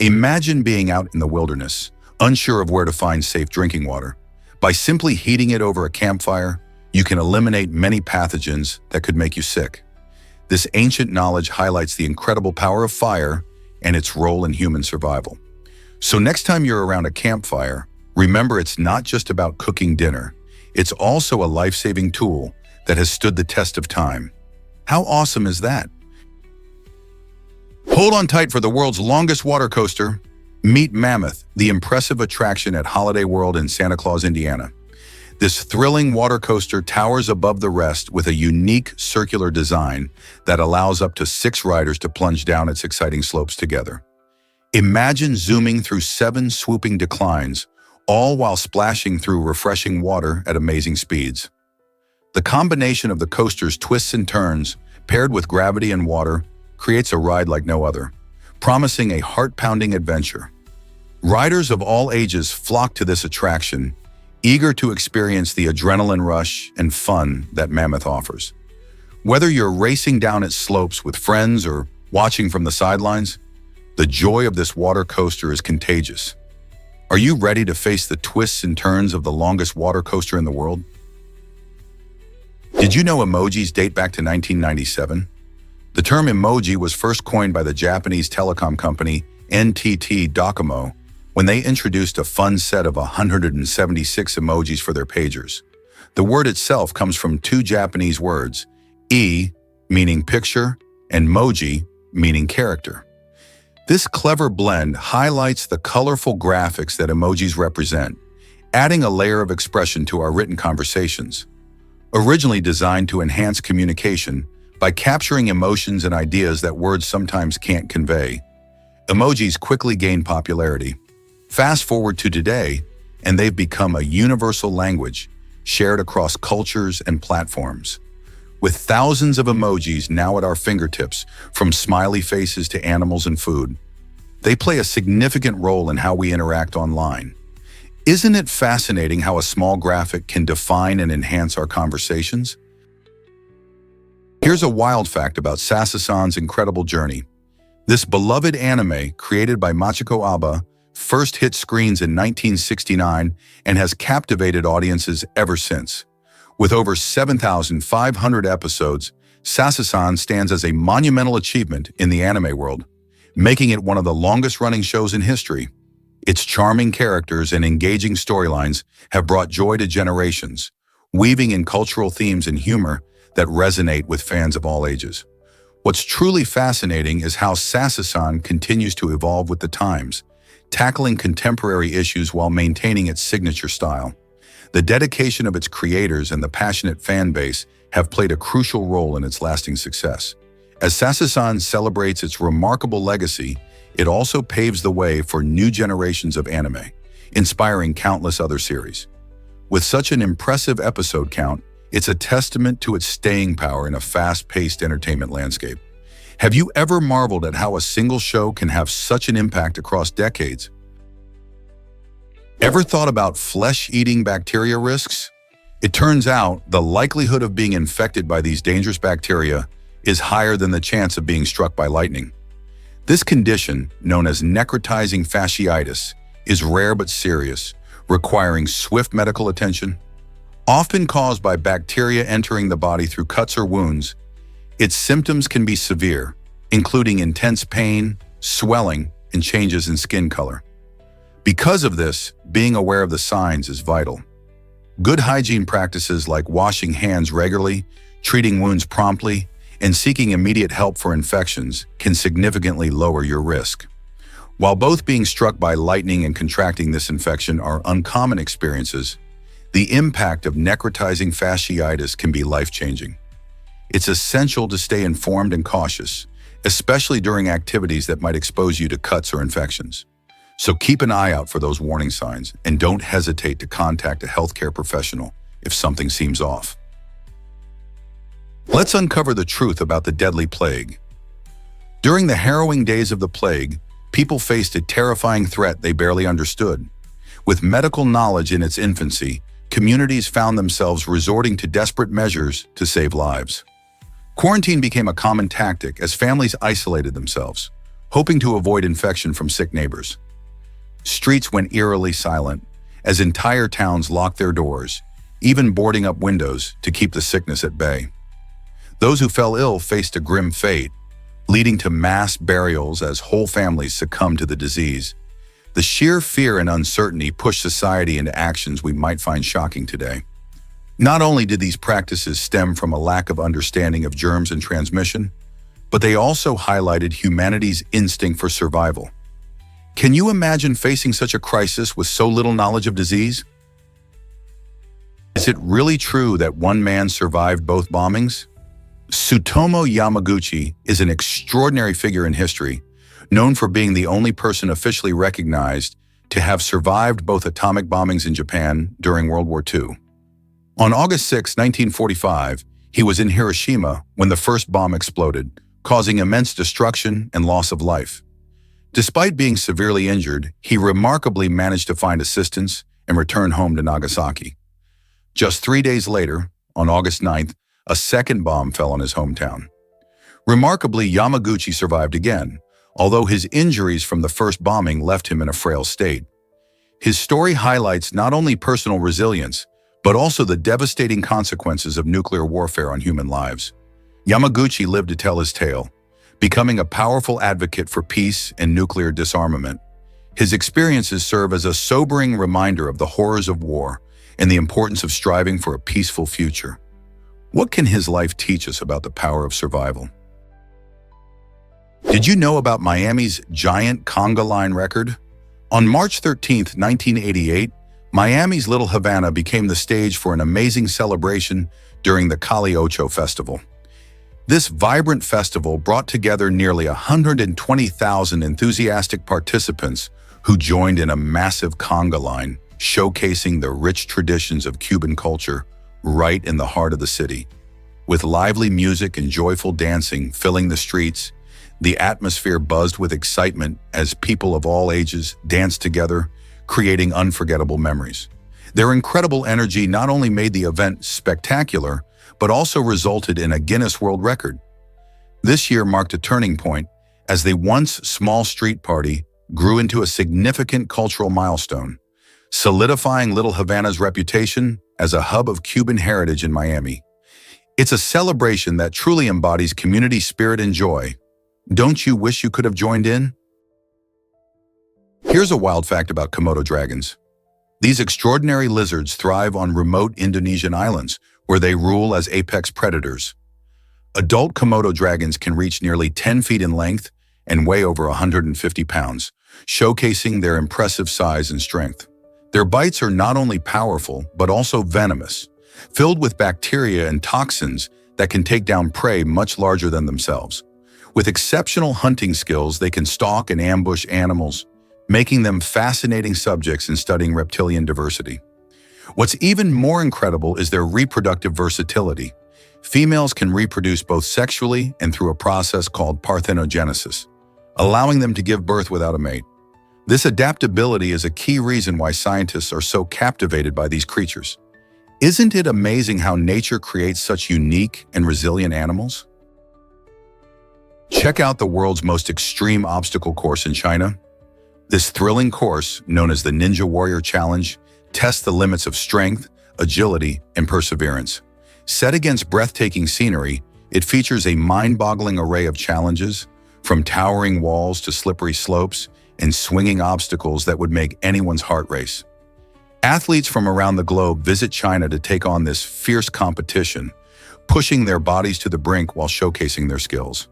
Imagine being out in the wilderness, unsure of where to find safe drinking water. By simply heating it over a campfire, you can eliminate many pathogens that could make you sick. This ancient knowledge highlights the incredible power of fire and its role in human survival. So next time you're around a campfire, remember it's not just about cooking dinner. It's also a life-saving tool that has stood the test of time. How awesome is that? Hold on tight for the world's longest water coaster. Meet Mammoth, the impressive attraction at Holiday World in Santa Claus, Indiana. This thrilling water coaster towers above the rest with a unique circular design that allows up to 6 riders to plunge down its exciting slopes together. Imagine zooming through 7 swooping declines, all while splashing through refreshing water at amazing speeds. The combination of the coaster's twists and turns, paired with gravity and water, creates a ride like no other, promising a heart-pounding adventure. Riders of all ages flock to this attraction, eager to experience the adrenaline rush and fun that Mammoth offers. Whether you're racing down its slopes with friends or watching from the sidelines, the joy of this water coaster is contagious. Are you ready to face the twists and turns of the longest water coaster in the world? Did you know emojis date back to 1997? The term emoji was first coined by the Japanese telecom company NTT Docomo when they introduced a fun set of 176 emojis for their pagers. The word itself comes from 2 Japanese words, e, meaning picture, and moji, meaning character. This clever blend highlights the colorful graphics that emojis represent, adding a layer of expression to our written conversations. Originally designed to enhance communication by capturing emotions and ideas that words sometimes can't convey, emojis quickly gained popularity. Fast forward to today, and they've become a universal language shared across cultures and platforms. With thousands of emojis now at our fingertips, from smiley faces to animals and food, they play a significant role in how we interact online. Isn't it fascinating how a small graphic can define and enhance our conversations? Here's a wild fact about Sasa-san's incredible journey. This beloved anime, created by Machiko Aba, first hit screens in 1969 and has captivated audiences ever since. With over 7,500 episodes, Sasa-san stands as a monumental achievement in the anime world, making it one of the longest-running shows in history. Its charming characters and engaging storylines have brought joy to generations, weaving in cultural themes and humor that resonate with fans of all ages. What's truly fascinating is how Sasa-san continues to evolve with the times, tackling contemporary issues while maintaining its signature style. The dedication of its creators and the passionate fan base have played a crucial role in its lasting success. As Sasa-san celebrates its remarkable legacy, it also paves the way for new generations of anime, inspiring countless other series. With such an impressive episode count, it's a testament to its staying power in a fast-paced entertainment landscape. Have you ever marveled at how a single show can have such an impact across decades? Ever thought about flesh-eating bacteria risks? It turns out the likelihood of being infected by these dangerous bacteria is higher than the chance of being struck by lightning. This condition, known as necrotizing fasciitis, is rare but serious, requiring swift medical attention. Often caused by bacteria entering the body through cuts or wounds, its symptoms can be severe, including intense pain, swelling, and changes in skin color. Because of this, being aware of the signs is vital. Good hygiene practices like washing hands regularly, treating wounds promptly, and seeking immediate help for infections can significantly lower your risk. While both being struck by lightning and contracting this infection are uncommon experiences, the impact of necrotizing fasciitis can be life-changing. It's essential to stay informed and cautious, especially during activities that might expose you to cuts or infections. So keep an eye out for those warning signs and don't hesitate to contact a healthcare professional if something seems off. Let's uncover the truth about the deadly plague. During the harrowing days of the plague, people faced a terrifying threat they barely understood. With medical knowledge in its infancy, communities found themselves resorting to desperate measures to save lives. Quarantine became a common tactic as families isolated themselves, hoping to avoid infection from sick neighbors. Streets went eerily silent as entire towns locked their doors, even boarding up windows to keep the sickness at bay. Those who fell ill faced a grim fate, leading to mass burials as whole families succumbed to the disease. The sheer fear and uncertainty pushed society into actions we might find shocking today. Not only did these practices stem from a lack of understanding of germs and transmission, but they also highlighted humanity's instinct for survival. Can you imagine facing such a crisis with so little knowledge of disease? Is it really true that one man survived both bombings? Tsutomu Yamaguchi is an extraordinary figure in history, known for being the only person officially recognized to have survived both atomic bombings in Japan during World War II. On August 6, 1945, he was in Hiroshima when the first bomb exploded, causing immense destruction and loss of life. Despite being severely injured, he remarkably managed to find assistance and return home to Nagasaki. Just 3 days later, on August 9th, a second bomb fell on his hometown. Remarkably, Yamaguchi survived again, although his injuries from the first bombing left him in a frail state. His story highlights not only personal resilience, but also the devastating consequences of nuclear warfare on human lives. Yamaguchi lived to tell his tale, becoming a powerful advocate for peace and nuclear disarmament. His experiences serve as a sobering reminder of the horrors of war and the importance of striving for a peaceful future. What can his life teach us about the power of survival? Did you know about Miami's giant conga line record? On March 13, 1988, Miami's Little Havana became the stage for an amazing celebration during the Calle Ocho Festival. This vibrant festival brought together nearly 120,000 enthusiastic participants who joined in a massive conga line, showcasing the rich traditions of Cuban culture right in the heart of the city. With lively music and joyful dancing filling the streets, the atmosphere buzzed with excitement as people of all ages danced together, creating unforgettable memories. Their incredible energy not only made the event spectacular, but also resulted in a Guinness World Record. This year marked a turning point as the once small street party grew into a significant cultural milestone, solidifying Little Havana's reputation as a hub of Cuban heritage in Miami. It's a celebration that truly embodies community spirit and joy. Don't you wish you could have joined in? Here's a wild fact about Komodo dragons. These extraordinary lizards thrive on remote Indonesian islands, where they rule as apex predators. Adult Komodo dragons can reach nearly 10 feet in length and weigh over 150 pounds, showcasing their impressive size and strength. Their bites are not only powerful, but also venomous, filled with bacteria and toxins that can take down prey much larger than themselves. With exceptional hunting skills, they can stalk and ambush animals, making them fascinating subjects in studying reptilian diversity. What's even more incredible is their reproductive versatility. Females can reproduce both sexually and through a process called parthenogenesis, allowing them to give birth without a mate. This adaptability is a key reason why scientists are so captivated by these creatures. Isn't it amazing how nature creates such unique and resilient animals? Check out the world's most extreme obstacle course in China. This thrilling course, known as the Ninja Warrior Challenge, tests the limits of strength, agility, and perseverance. Set against breathtaking scenery, it features a mind-boggling array of challenges, from towering walls to slippery slopes and swinging obstacles that would make anyone's heart race. Athletes from around the globe visit China to take on this fierce competition, pushing their bodies to the brink while showcasing their skills.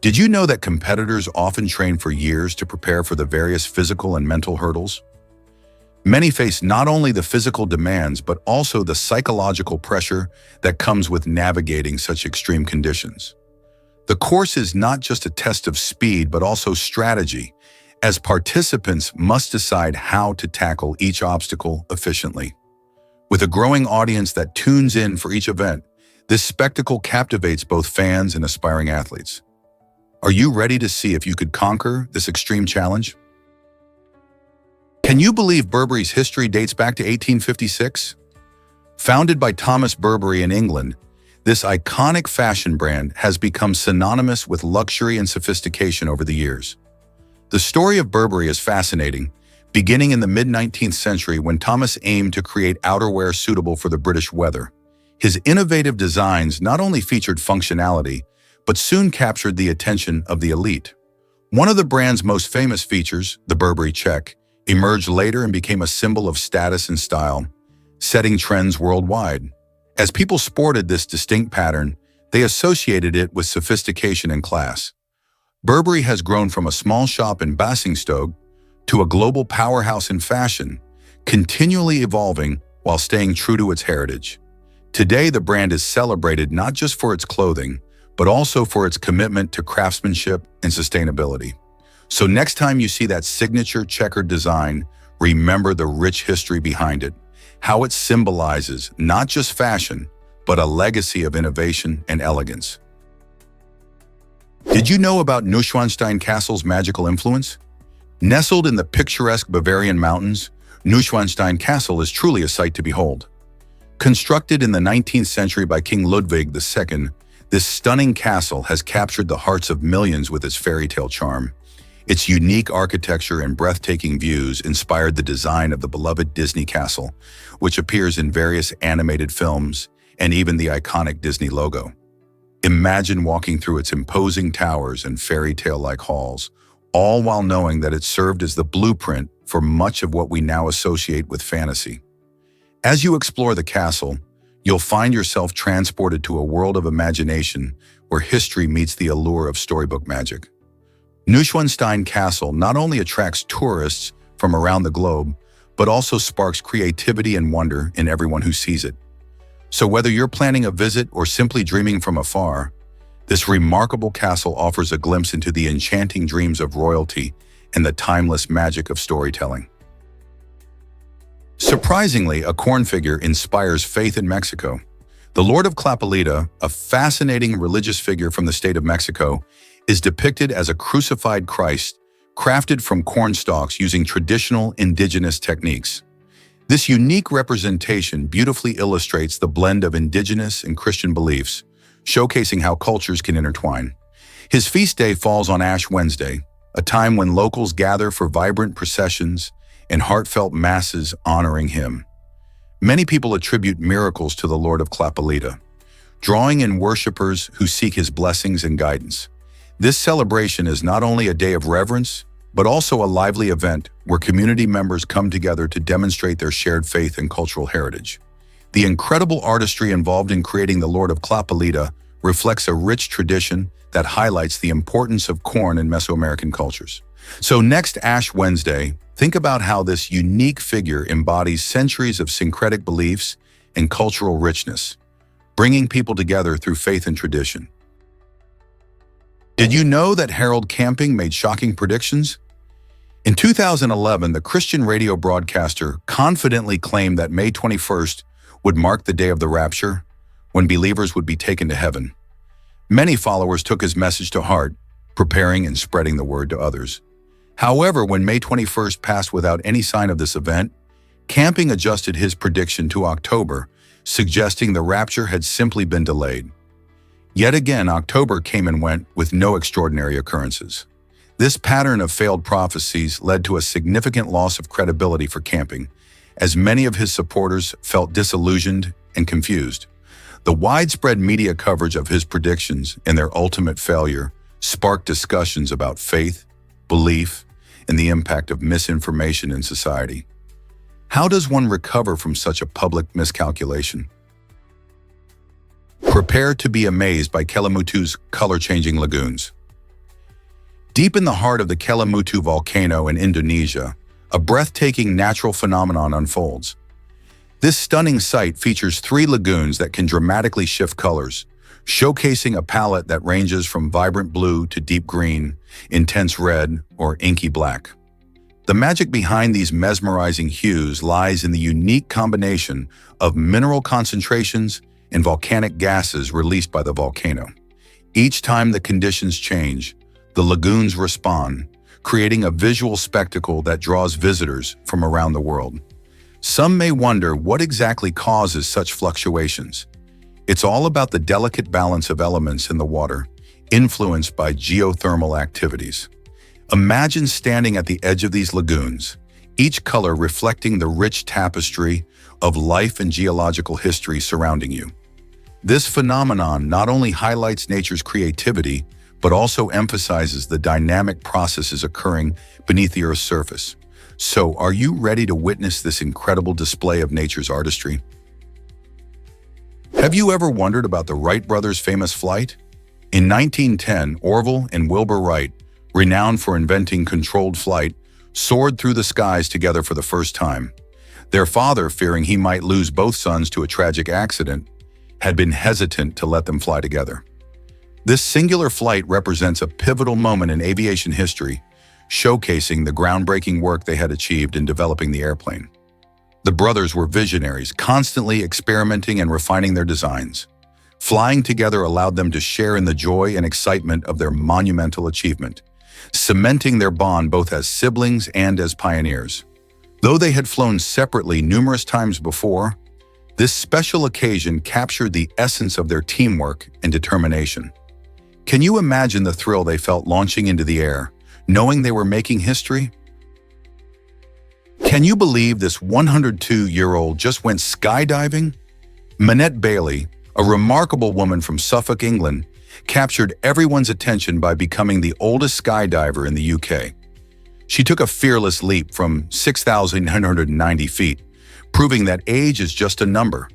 Did you know that competitors often train for years to prepare for the various physical and mental hurdles? Many face not only the physical demands, but also the psychological pressure that comes with navigating such extreme conditions. The course is not just a test of speed, but also strategy, as participants must decide how to tackle each obstacle efficiently. With a growing audience that tunes in for each event, this spectacle captivates both fans and aspiring athletes. Are you ready to see if you could conquer this extreme challenge? Can you believe Burberry's history dates back to 1856? Founded by Thomas Burberry in England, this iconic fashion brand has become synonymous with luxury and sophistication over the years. The story of Burberry is fascinating, beginning in the mid-19th century when Thomas aimed to create outerwear suitable for the British weather. His innovative designs not only featured functionality, but soon captured the attention of the elite. One of the brand's most famous features, the Burberry check, emerged later and became a symbol of status and style, setting trends worldwide. As people sported this distinct pattern, they associated it with sophistication and class. Burberry has grown from a small shop in Basingstoke to a global powerhouse in fashion, continually evolving while staying true to its heritage. Today, the brand is celebrated not just for its clothing, but also for its commitment to craftsmanship and sustainability. So next time you see that signature checkered design, remember the rich history behind it, how it symbolizes not just fashion, but a legacy of innovation and elegance. Did you know about Neuschwanstein Castle's magical influence? Nestled in the picturesque Bavarian mountains, Neuschwanstein Castle is truly a sight to behold. Constructed in the 19th century by King Ludwig II, this stunning castle has captured the hearts of millions with its fairy tale charm. Its unique architecture and breathtaking views inspired the design of the beloved Disney castle, which appears in various animated films and even the iconic Disney logo. Imagine walking through its imposing towers and fairy tale-like halls, all while knowing that it served as the blueprint for much of what we now associate with fantasy. As you explore the castle, you'll find yourself transported to a world of imagination where history meets the allure of storybook magic. Neuschwanstein Castle not only attracts tourists from around the globe, but also sparks creativity and wonder in everyone who sees it. So whether you're planning a visit or simply dreaming from afar, this remarkable castle offers a glimpse into the enchanting dreams of royalty and the timeless magic of storytelling. Surprisingly, a corn figure inspires faith in Mexico. The Lord of Clapalita, a fascinating religious figure from the state of Mexico, is depicted as a crucified Christ, crafted from corn stalks using traditional indigenous techniques. This unique representation beautifully illustrates the blend of indigenous and Christian beliefs, showcasing how cultures can intertwine. His feast day falls on Ash Wednesday, a time when locals gather for vibrant processions and heartfelt masses honoring him. Many people attribute miracles to the Lord of Clapalita, drawing in worshipers who seek his blessings and guidance. This celebration is not only a day of reverence, but also a lively event where community members come together to demonstrate their shared faith and cultural heritage. The incredible artistry involved in creating the Lord of Clapalita reflects a rich tradition that highlights the importance of corn in Mesoamerican cultures. So next Ash Wednesday, think about how this unique figure embodies centuries of syncretic beliefs and cultural richness, bringing people together through faith and tradition. Did you know that Harold Camping made shocking predictions? In 2011, the Christian radio broadcaster confidently claimed that May 21st would mark the day of the rapture, when believers would be taken to heaven. Many followers took his message to heart, preparing and spreading the word to others. However, when May 21st passed without any sign of this event, Camping adjusted his prediction to October, suggesting the rapture had simply been delayed. Yet again, October came and went with no extraordinary occurrences. This pattern of failed prophecies led to a significant loss of credibility for camping, as many of his supporters felt disillusioned and confused. The widespread media coverage of his predictions and their ultimate failure sparked discussions about faith, belief, and the impact of misinformation in society. How does one recover from such a public miscalculation? Prepare to be amazed by Kelimutu's color-changing lagoons. Deep in the heart of the Kelimutu volcano in Indonesia, a breathtaking natural phenomenon unfolds. This stunning sight features 3 lagoons that can dramatically shift colors, showcasing a palette that ranges from vibrant blue to deep green, intense red, or inky black. The magic behind these mesmerizing hues lies in the unique combination of mineral concentrations and volcanic gases released by the volcano. Each time the conditions change, the lagoons respond, creating a visual spectacle that draws visitors from around the world. Some may wonder what exactly causes such fluctuations. It's all about the delicate balance of elements in the water, influenced by geothermal activities. Imagine standing at the edge of these lagoons, each color reflecting the rich tapestry of life and geological history surrounding you. This phenomenon not only highlights nature's creativity, but also emphasizes the dynamic processes occurring beneath the Earth's surface. So, are you ready to witness this incredible display of nature's artistry? Have you ever wondered about the Wright brothers' famous flight? In 1910, Orville and Wilbur Wright, renowned for inventing controlled flight, soared through the skies together for the first time. Their father, fearing he might lose both sons to a tragic accident, had been hesitant to let them fly together. This singular flight represents a pivotal moment in aviation history, showcasing the groundbreaking work they had achieved in developing the airplane. The brothers were visionaries, constantly experimenting and refining their designs. Flying together allowed them to share in the joy and excitement of their monumental achievement, cementing their bond both as siblings and as pioneers. Though they had flown separately numerous times before, this special occasion captured the essence of their teamwork and determination. Can you imagine the thrill they felt launching into the air, knowing they were making history? Can you believe this 102-year-old just went skydiving? Minette Bailey, a remarkable woman from Suffolk, England, captured everyone's attention by becoming the oldest skydiver in the UK. She took a fearless leap from 6,990 feet, proving that age is just a number.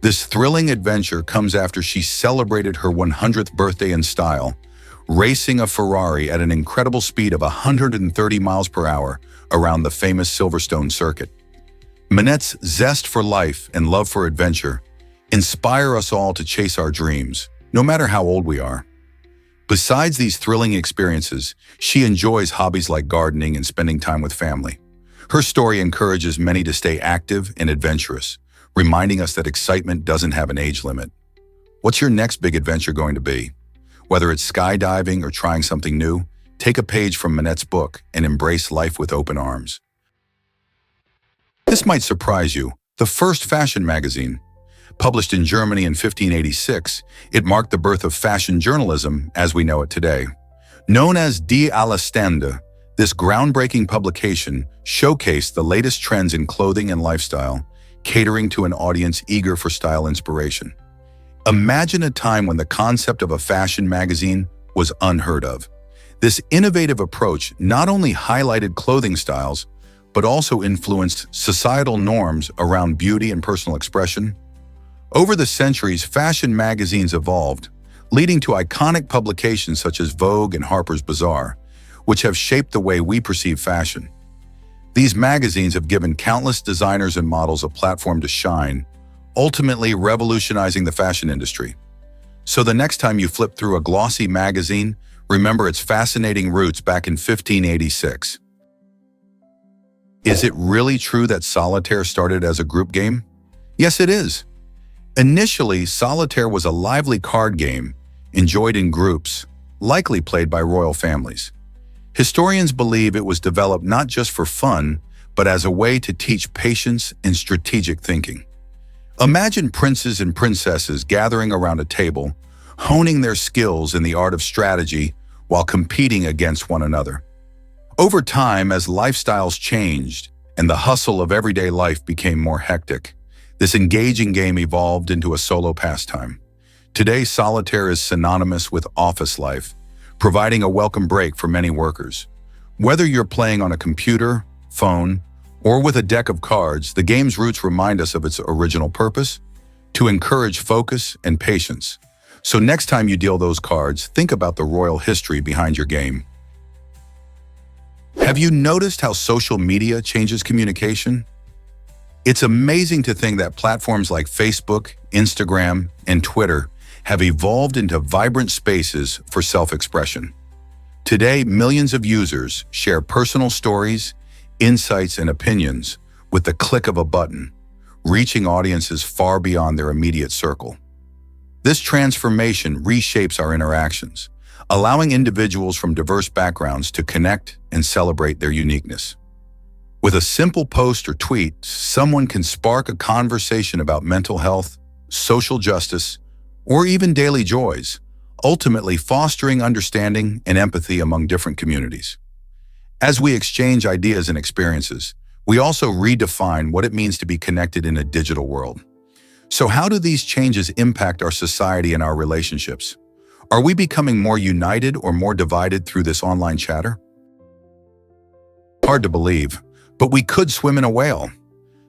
This thrilling adventure comes after she celebrated her 100th birthday in style, racing a Ferrari at an incredible speed of 130 miles per hour around the famous Silverstone circuit. Minette's zest for life and love for adventure inspire us all to chase our dreams, no matter how old we are. Besides these thrilling experiences, she enjoys hobbies like gardening and spending time with family. Her story encourages many to stay active and adventurous, reminding us that excitement doesn't have an age limit. What's your next big adventure going to be? Whether it's skydiving or trying something new, take a page from Minette's book and embrace life with open arms. This might surprise you. The first fashion magazine. Published in Germany in 1586, it marked the birth of fashion journalism as we know it today. Known as Die alle Stände, this groundbreaking publication showcased the latest trends in clothing and lifestyle, catering to an audience eager for style inspiration. Imagine a time when the concept of a fashion magazine was unheard of. This innovative approach not only highlighted clothing styles, but also influenced societal norms around beauty and personal expression. Over the centuries, fashion magazines evolved, leading to iconic publications such as Vogue and Harper's Bazaar, which have shaped the way we perceive fashion. These magazines have given countless designers and models a platform to shine, ultimately revolutionizing the fashion industry. So the next time you flip through a glossy magazine, remember its fascinating roots back in 1586. Is it really true that solitaire started as a group game? Yes, it is. Initially, solitaire was a lively card game, enjoyed in groups, likely played by royal families. Historians believe it was developed not just for fun, but as a way to teach patience and strategic thinking. Imagine princes and princesses gathering around a table, honing their skills in the art of strategy while competing against one another. Over time, as lifestyles changed and the hustle of everyday life became more hectic, this engaging game evolved into a solo pastime. Today, solitaire is synonymous with office life, providing a welcome break for many workers. Whether you're playing on a computer, phone, or with a deck of cards, the game's roots remind us of its original purpose: to encourage focus and patience. So next time you deal those cards, think about the royal history behind your game. Have you noticed how social media changes communication? It's amazing to think that platforms like Facebook, Instagram, and Twitter have evolved into vibrant spaces for self-expression. Today, millions of users share personal stories, insights, and opinions with the click of a button, reaching audiences far beyond their immediate circle. This transformation reshapes our interactions, allowing individuals from diverse backgrounds to connect and celebrate their uniqueness. With a simple post or tweet, someone can spark a conversation about mental health, social justice, or even daily joys, ultimately fostering understanding and empathy among different communities. As we exchange ideas and experiences, we also redefine what it means to be connected in a digital world. So how do these changes impact our society and our relationships? Are we becoming more united or more divided through this online chatter? Hard to believe, but we could swim in a whale.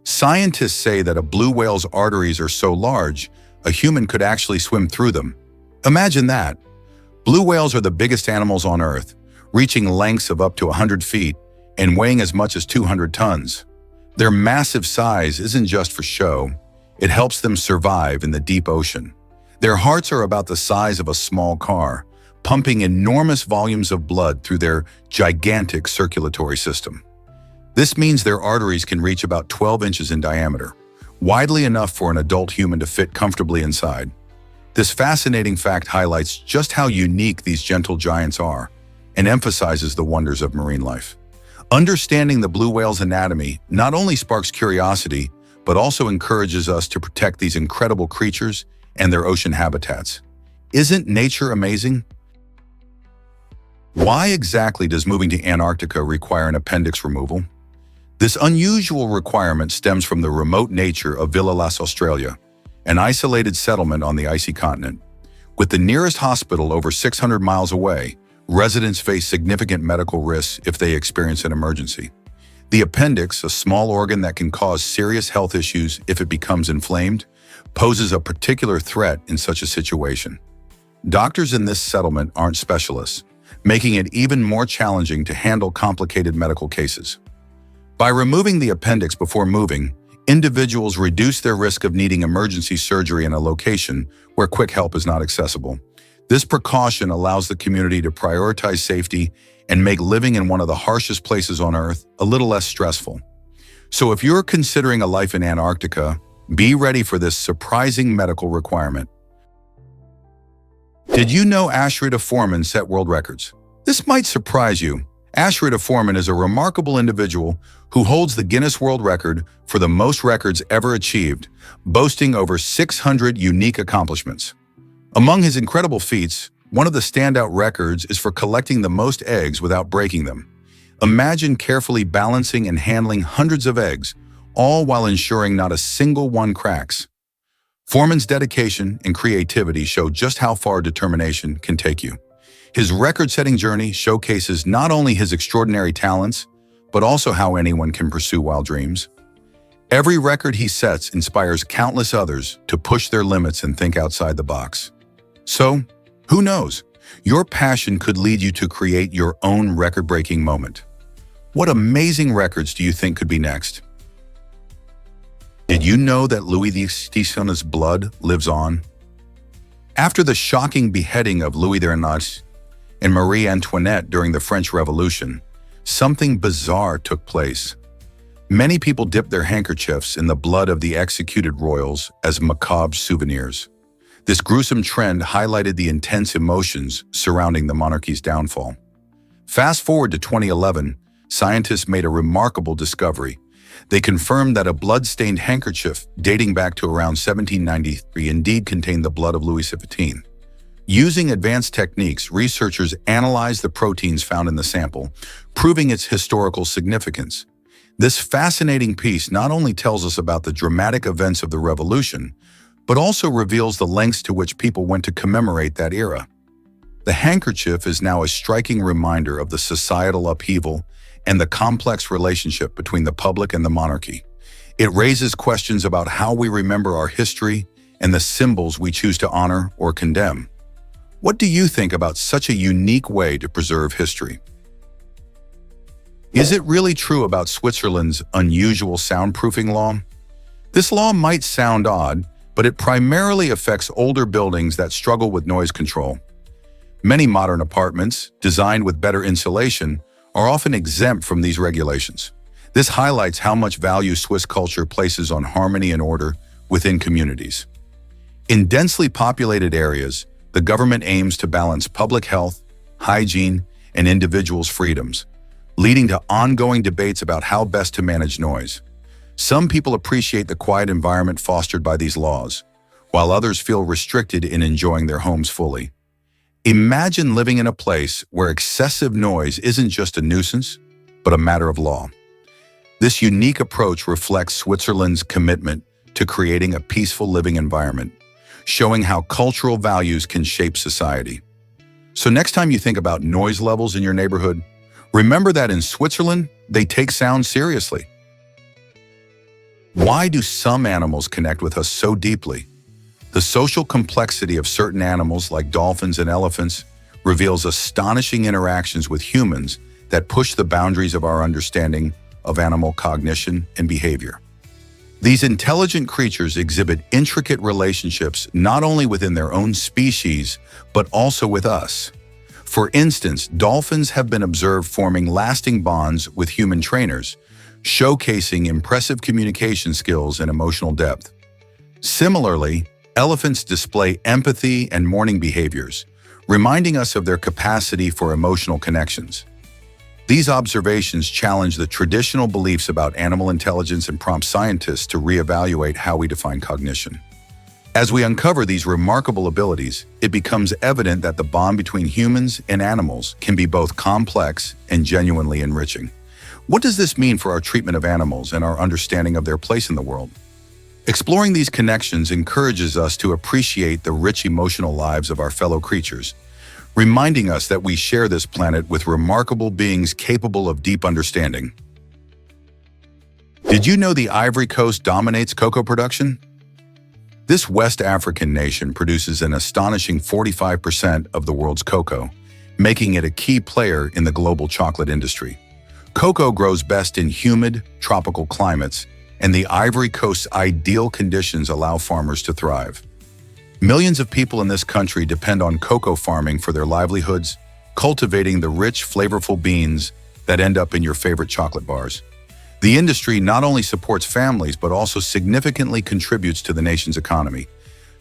Scientists say that a blue whale's arteries are so large, a human could actually swim through them. Imagine that. Blue whales are the biggest animals on Earth, reaching lengths of up to 100 feet and weighing as much as 200 tons. Their massive size isn't just for show. It helps them survive in the deep ocean. Their hearts are about the size of a small car, pumping enormous volumes of blood through their gigantic circulatory system. This means their arteries can reach about 12 inches in diameter, widely enough for an adult human to fit comfortably inside. This fascinating fact highlights just how unique these gentle giants are and emphasizes the wonders of marine life. Understanding the blue whale's anatomy not only sparks curiosity, but also encourages us to protect these incredible creatures and their ocean habitats. Isn't nature amazing? Why exactly does moving to Antarctica require an appendix removal? This unusual requirement stems from the remote nature of Villalast, Australia, an isolated settlement on the icy continent. With the nearest hospital over 600 miles away, residents face significant medical risks if they experience an emergency. The appendix, a small organ that can cause serious health issues if it becomes inflamed, poses a particular threat in such a situation. Doctors in this settlement aren't specialists, making it even more challenging to handle complicated medical cases. By removing the appendix before moving, individuals reduce their risk of needing emergency surgery in a location where quick help is not accessible. This precaution allows the community to prioritize safety and make living in one of the harshest places on Earth a little less stressful. So if you're considering a life in Antarctica, be ready for this surprising medical requirement. Did you know Ashrita Foreman set world records? This might surprise you. Ashrita Foreman is a remarkable individual who holds the Guinness World Record for the most records ever achieved, boasting over 600 unique accomplishments. Among his incredible feats, one of the standout records is for collecting the most eggs without breaking them. Imagine carefully balancing and handling hundreds of eggs, all while ensuring not a single one cracks. Foreman's dedication and creativity show just how far determination can take you. His record-setting journey showcases not only his extraordinary talents, but also how anyone can pursue wild dreams. Every record he sets inspires countless others to push their limits and think outside the box. So, who knows? Your passion could lead you to create your own record-breaking moment. What amazing records do you think could be next? Did you know that Louis XIV's blood lives on? After the shocking beheading of Louis XIV and Marie Antoinette during the French Revolution, something bizarre took place. Many people dipped their handkerchiefs in the blood of the executed royals as macabre souvenirs. This gruesome trend highlighted the intense emotions surrounding the monarchy's downfall. Fast forward to 2011, scientists made a remarkable discovery. They confirmed that a blood-stained handkerchief dating back to around 1793 indeed contained the blood of Louis XV. Using advanced techniques, researchers analyzed the proteins found in the sample, proving its historical significance. This fascinating piece not only tells us about the dramatic events of the Revolution, but also reveals the lengths to which people went to commemorate that era. The handkerchief is now a striking reminder of the societal upheaval and the complex relationship between the public and the monarchy. It raises questions about how we remember our history and the symbols we choose to honor or condemn. What do you think about such a unique way to preserve history? Is it really true about Switzerland's unusual soundproofing law? This law might sound odd, but it primarily affects older buildings that struggle with noise control. Many modern apartments, designed with better insulation, are often exempt from these regulations. This highlights how much value Swiss culture places on harmony and order within communities. In densely populated areas, the government aims to balance public health, hygiene, and individuals' freedoms, leading to ongoing debates about how best to manage noise. Some people appreciate the quiet environment fostered by these laws, while others feel restricted in enjoying their homes fully. Imagine living in a place where excessive noise isn't just a nuisance, but a matter of law. This unique approach reflects Switzerland's commitment to creating a peaceful living environment, showing how cultural values can shape society. So next time you think about noise levels in your neighborhood, remember that in Switzerland, they take sound seriously. Why do some animals connect with us so deeply? The social complexity of certain animals like dolphins and elephants reveals astonishing interactions with humans that push the boundaries of our understanding of animal cognition and behavior. These intelligent creatures exhibit intricate relationships not only within their own species, but also with us. For instance, dolphins have been observed forming lasting bonds with human trainers, showcasing impressive communication skills and emotional depth. Similarly, elephants display empathy and mourning behaviors, reminding us of their capacity for emotional connections. These observations challenge the traditional beliefs about animal intelligence and prompt scientists to reevaluate how we define cognition. As we uncover these remarkable abilities, it becomes evident that the bond between humans and animals can be both complex and genuinely enriching. What does this mean for our treatment of animals and our understanding of their place in the world? Exploring these connections encourages us to appreciate the rich emotional lives of our fellow creatures, reminding us that we share this planet with remarkable beings capable of deep understanding. Did you know the Ivory Coast dominates cocoa production? This West African nation produces an astonishing 45% of the world's cocoa, making it a key player in the global chocolate industry. Cocoa grows best in humid, tropical climates, and the Ivory Coast's ideal conditions allow farmers to thrive. Millions of people in this country depend on cocoa farming for their livelihoods, cultivating the rich, flavorful beans that end up in your favorite chocolate bars. The industry not only supports families, but also significantly contributes to the nation's economy.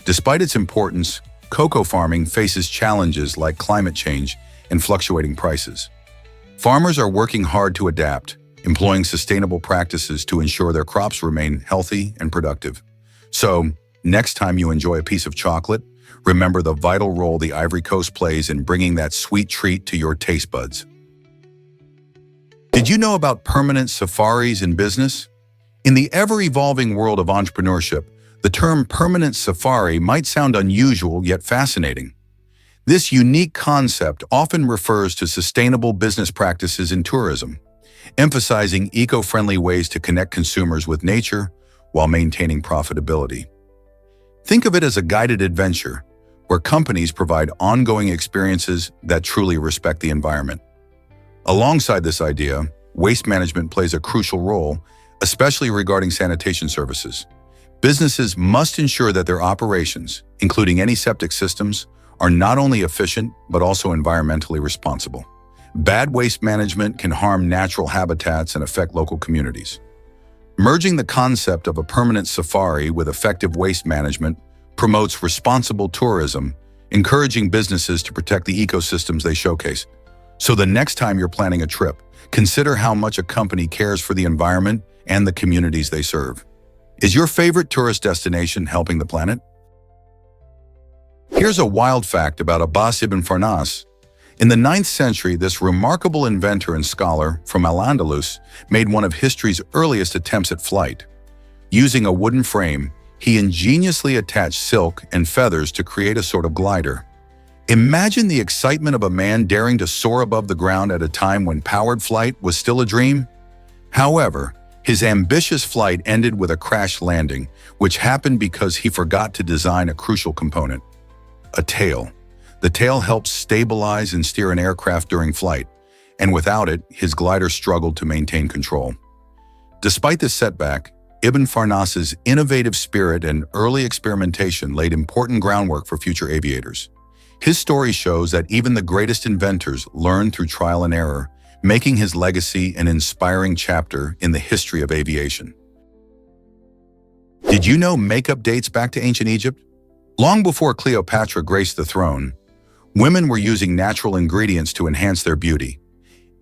Despite its importance, cocoa farming faces challenges like climate change and fluctuating prices. Farmers are working hard to adapt, employing sustainable practices to ensure their crops remain healthy and productive. So, next time you enjoy a piece of chocolate, remember the vital role the Ivory Coast plays in bringing that sweet treat to your taste buds. Did you know about permanent safaris in business? In the ever-evolving world of entrepreneurship, the term permanent safari might sound unusual yet fascinating. This unique concept often refers to sustainable business practices in tourism, emphasizing eco-friendly ways to connect consumers with nature while maintaining profitability. Think of it as a guided adventure, where companies provide ongoing experiences that truly respect the environment. Alongside this idea, waste management plays a crucial role, especially regarding sanitation services. Businesses must ensure that their operations, including any septic systems, are not only efficient, but also environmentally responsible. Bad waste management can harm natural habitats and affect local communities. Merging the concept of a permanent safari with effective waste management promotes responsible tourism, encouraging businesses to protect the ecosystems they showcase. So the next time you're planning a trip, consider how much a company cares for the environment and the communities they serve. Is your favorite tourist destination helping the planet? Here's a wild fact about Abbas ibn Farnas. In the 9th century, this remarkable inventor and scholar from Al-Andalus made one of history's earliest attempts at flight. Using a wooden frame, he ingeniously attached silk and feathers to create a sort of glider. Imagine the excitement of a man daring to soar above the ground at a time when powered flight was still a dream. However, his ambitious flight ended with a crash landing, which happened because he forgot to design a crucial component: a tail. The tail helps stabilize and steer an aircraft during flight, and without it, his glider struggled to maintain control. Despite this setback, Ibn Farnas's innovative spirit and early experimentation laid important groundwork for future aviators. His story shows that even the greatest inventors learn through trial and error, making his legacy an inspiring chapter in the history of aviation. Did you know makeup dates back to ancient Egypt? Long before Cleopatra graced the throne, women were using natural ingredients to enhance their beauty.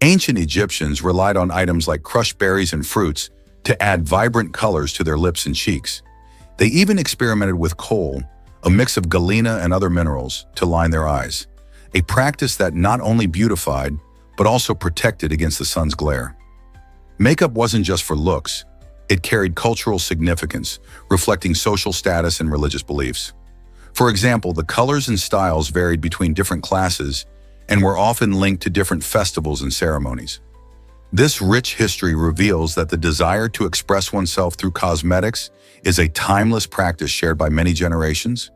Ancient Egyptians relied on items like crushed berries and fruits to add vibrant colors to their lips and cheeks. They even experimented with kohl, a mix of galena and other minerals, to line their eyes, a practice that not only beautified, but also protected against the sun's glare. Makeup wasn't just for looks, it carried cultural significance, reflecting social status and religious beliefs. For example, the colors and styles varied between different classes and were often linked to different festivals and ceremonies. This rich history reveals that the desire to express oneself through cosmetics is a timeless practice shared by many generations.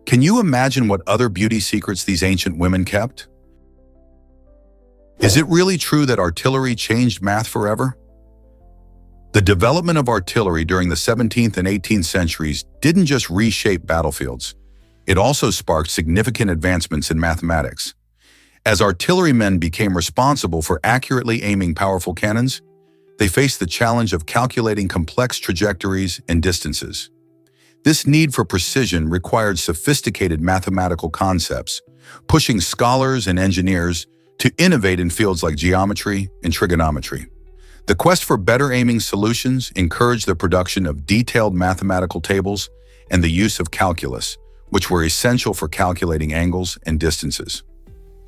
Can you imagine what other beauty secrets these ancient women kept? Is it really true that artillery changed math forever? The development of artillery during the 17th and 18th centuries didn't just reshape battlefields. It also sparked significant advancements in mathematics. As artillerymen became responsible for accurately aiming powerful cannons, they faced the challenge of calculating complex trajectories and distances. This need for precision required sophisticated mathematical concepts, pushing scholars and engineers to innovate in fields like geometry and trigonometry. The quest for better aiming solutions encouraged the production of detailed mathematical tables and the use of calculus, which were essential for calculating angles and distances.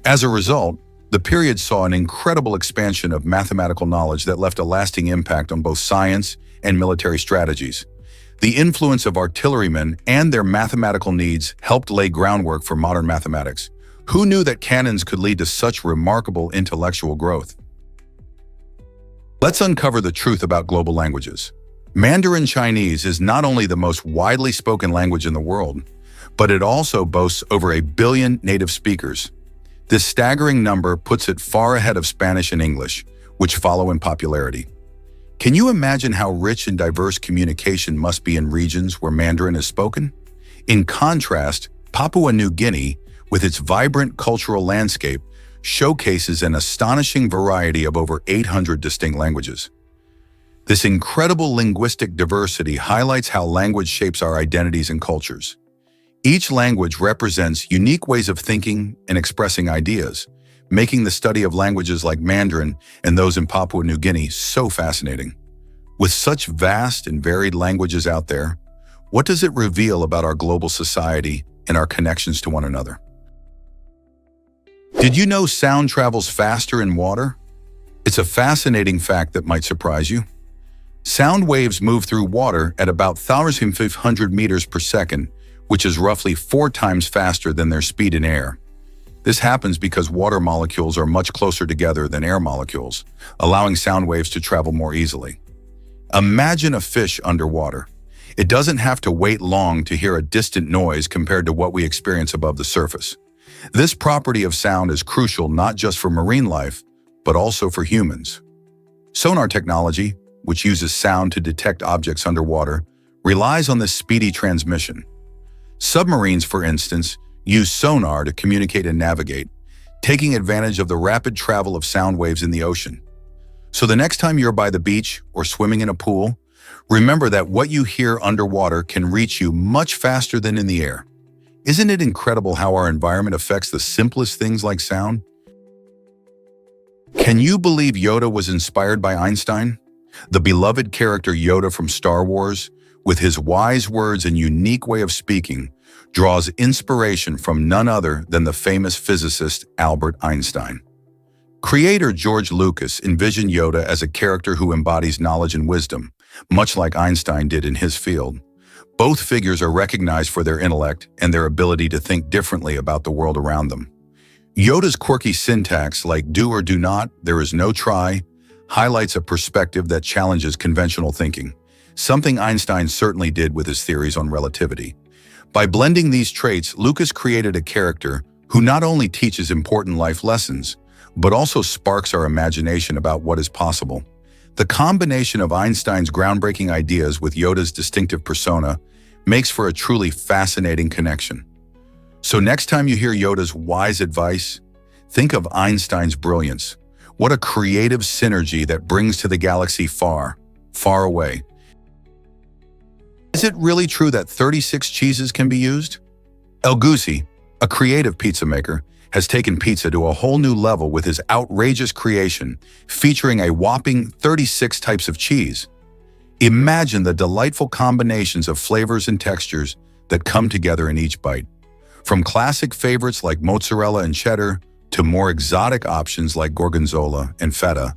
As a result, the period saw an incredible expansion of mathematical knowledge that left a lasting impact on both science and military strategies. The influence of artillerymen and their mathematical needs helped lay groundwork for modern mathematics. Who knew that cannons could lead to such remarkable intellectual growth? Let's uncover the truth about global languages. Mandarin Chinese is not only the most widely spoken language in the world, but it also boasts over 1 billion native speakers. This staggering number puts it far ahead of Spanish and English, which follow in popularity. Can you imagine how rich and diverse communication must be in regions where Mandarin is spoken? In contrast, Papua New Guinea, with its vibrant cultural landscape, showcases an astonishing variety of over 800 distinct languages. This incredible linguistic diversity highlights how language shapes our identities and cultures. Each language represents unique ways of thinking and expressing ideas, making the study of languages like Mandarin and those in Papua New Guinea so fascinating. With such vast and varied languages out there, what does it reveal about our global society and our connections to one another? Did you know sound travels faster in water? It's a fascinating fact that might surprise you. Sound waves move through water at about 1,500 meters per second, which is roughly 4 times faster than their speed in air. This happens because water molecules are much closer together than air molecules, allowing sound waves to travel more easily. Imagine a fish underwater. It doesn't have to wait long to hear a distant noise compared to what we experience above the surface. This property of sound is crucial not just for marine life, but also for humans. Sonar technology, which uses sound to detect objects underwater, relies on this speedy transmission. Submarines, for instance, use sonar to communicate and navigate, taking advantage of the rapid travel of sound waves in the ocean. So the next time you're by the beach or swimming in a pool, remember that what you hear underwater can reach you much faster than in the air. Isn't it incredible how our environment affects the simplest things like sound? Can you believe Yoda was inspired by Einstein? The beloved character Yoda from Star Wars, with his wise words and unique way of speaking, draws inspiration from none other than the famous physicist Albert Einstein. Creator George Lucas envisioned Yoda as a character who embodies knowledge and wisdom, much like Einstein did in his field. Both figures are recognized for their intellect and their ability to think differently about the world around them. Yoda's quirky syntax, like do or do not, there is no try, highlights a perspective that challenges conventional thinking, something Einstein certainly did with his theories on relativity. By blending these traits, Lucas created a character who not only teaches important life lessons, but also sparks our imagination about what is possible. The combination of Einstein's groundbreaking ideas with Yoda's distinctive persona makes for a truly fascinating connection. So next time you hear Yoda's wise advice, think of Einstein's brilliance. What a creative synergy that brings to the galaxy far, far away. Is it really true that 36 cheeses can be used? El Guzzi, a creative pizza maker, has taken pizza to a whole new level with his outrageous creation, featuring a whopping 36 types of cheese. Imagine the delightful combinations of flavors and textures that come together in each bite. From classic favorites like mozzarella and cheddar to more exotic options like gorgonzola and feta,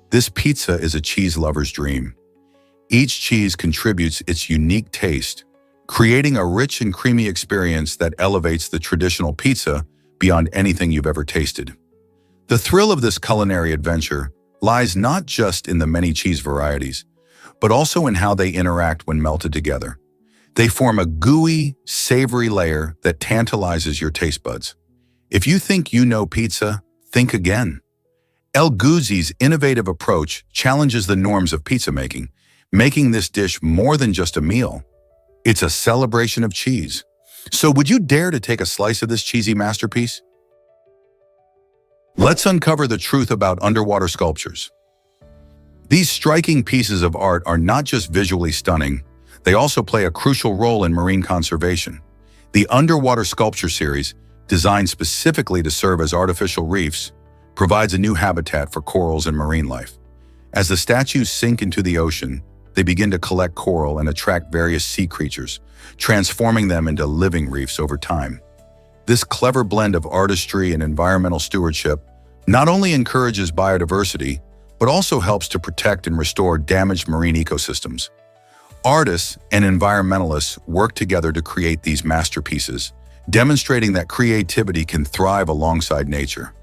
this pizza is a cheese lover's dream. Each cheese contributes its unique taste, creating a rich and creamy experience that elevates the traditional pizza beyond anything you've ever tasted. The thrill of this culinary adventure lies not just in the many cheese varieties, but also in how they interact when melted together. They form a gooey, savory layer that tantalizes your taste buds. If you think you know pizza, think again. El Guzzi's innovative approach challenges the norms of pizza making this dish more than just a meal. It's a celebration of cheese. So would you dare to take a slice of this cheesy masterpiece? Let's uncover the truth about underwater sculptures. These striking pieces of art are not just visually stunning, they also play a crucial role in marine conservation. The Underwater Sculpture series, designed specifically to serve as artificial reefs, provides a new habitat for corals and marine life. As the statues sink into the ocean, they begin to collect coral and attract various sea creatures, transforming them into living reefs over time. This clever blend of artistry and environmental stewardship not only encourages biodiversity, but also helps to protect and restore damaged marine ecosystems. Artists and environmentalists work together to create these masterpieces, demonstrating that creativity can thrive alongside nature.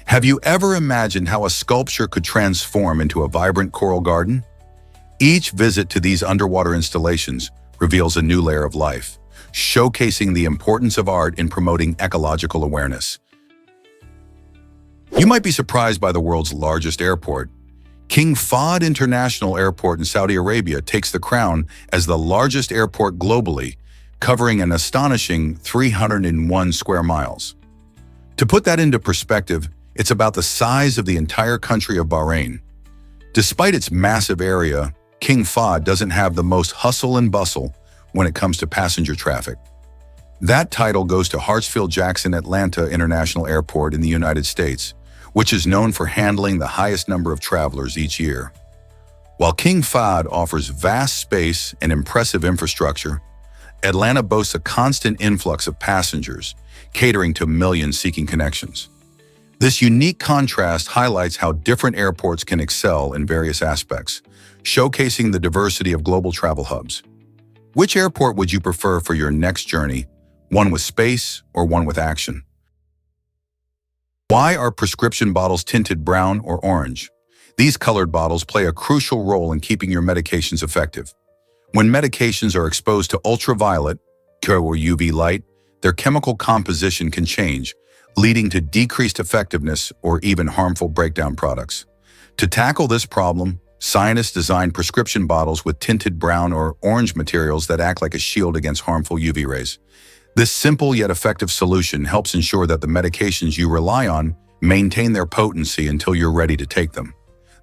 Have you ever imagined how a sculpture could transform into a vibrant coral garden? Each visit to these underwater installations reveals a new layer of life, showcasing the importance of art in promoting ecological awareness. You might be surprised by the world's largest airport. King Fahd International Airport in Saudi Arabia takes the crown as the largest airport globally, covering an astonishing 301 square miles. To put that into perspective, it's about the size of the entire country of Bahrain. Despite its massive area, King Fahd doesn't have the most hustle and bustle when it comes to passenger traffic. That title goes to Hartsfield-Jackson Atlanta International Airport in the United States, which is known for handling the highest number of travelers each year. While King Fahd offers vast space and impressive infrastructure, Atlanta boasts a constant influx of passengers, catering to millions seeking connections. This unique contrast highlights how different airports can excel in various aspects, showcasing the diversity of global travel hubs. Which airport would you prefer for your next journey, one with space or one with action? Why are prescription bottles tinted brown or orange? These colored bottles play a crucial role in keeping your medications effective. When medications are exposed to ultraviolet or UV light, their chemical composition can change, leading to decreased effectiveness or even harmful breakdown products. To tackle this problem, scientists designed prescription bottles with tinted brown or orange materials that act like a shield against harmful UV rays. This simple yet effective solution helps ensure that the medications you rely on maintain their potency until you're ready to take them.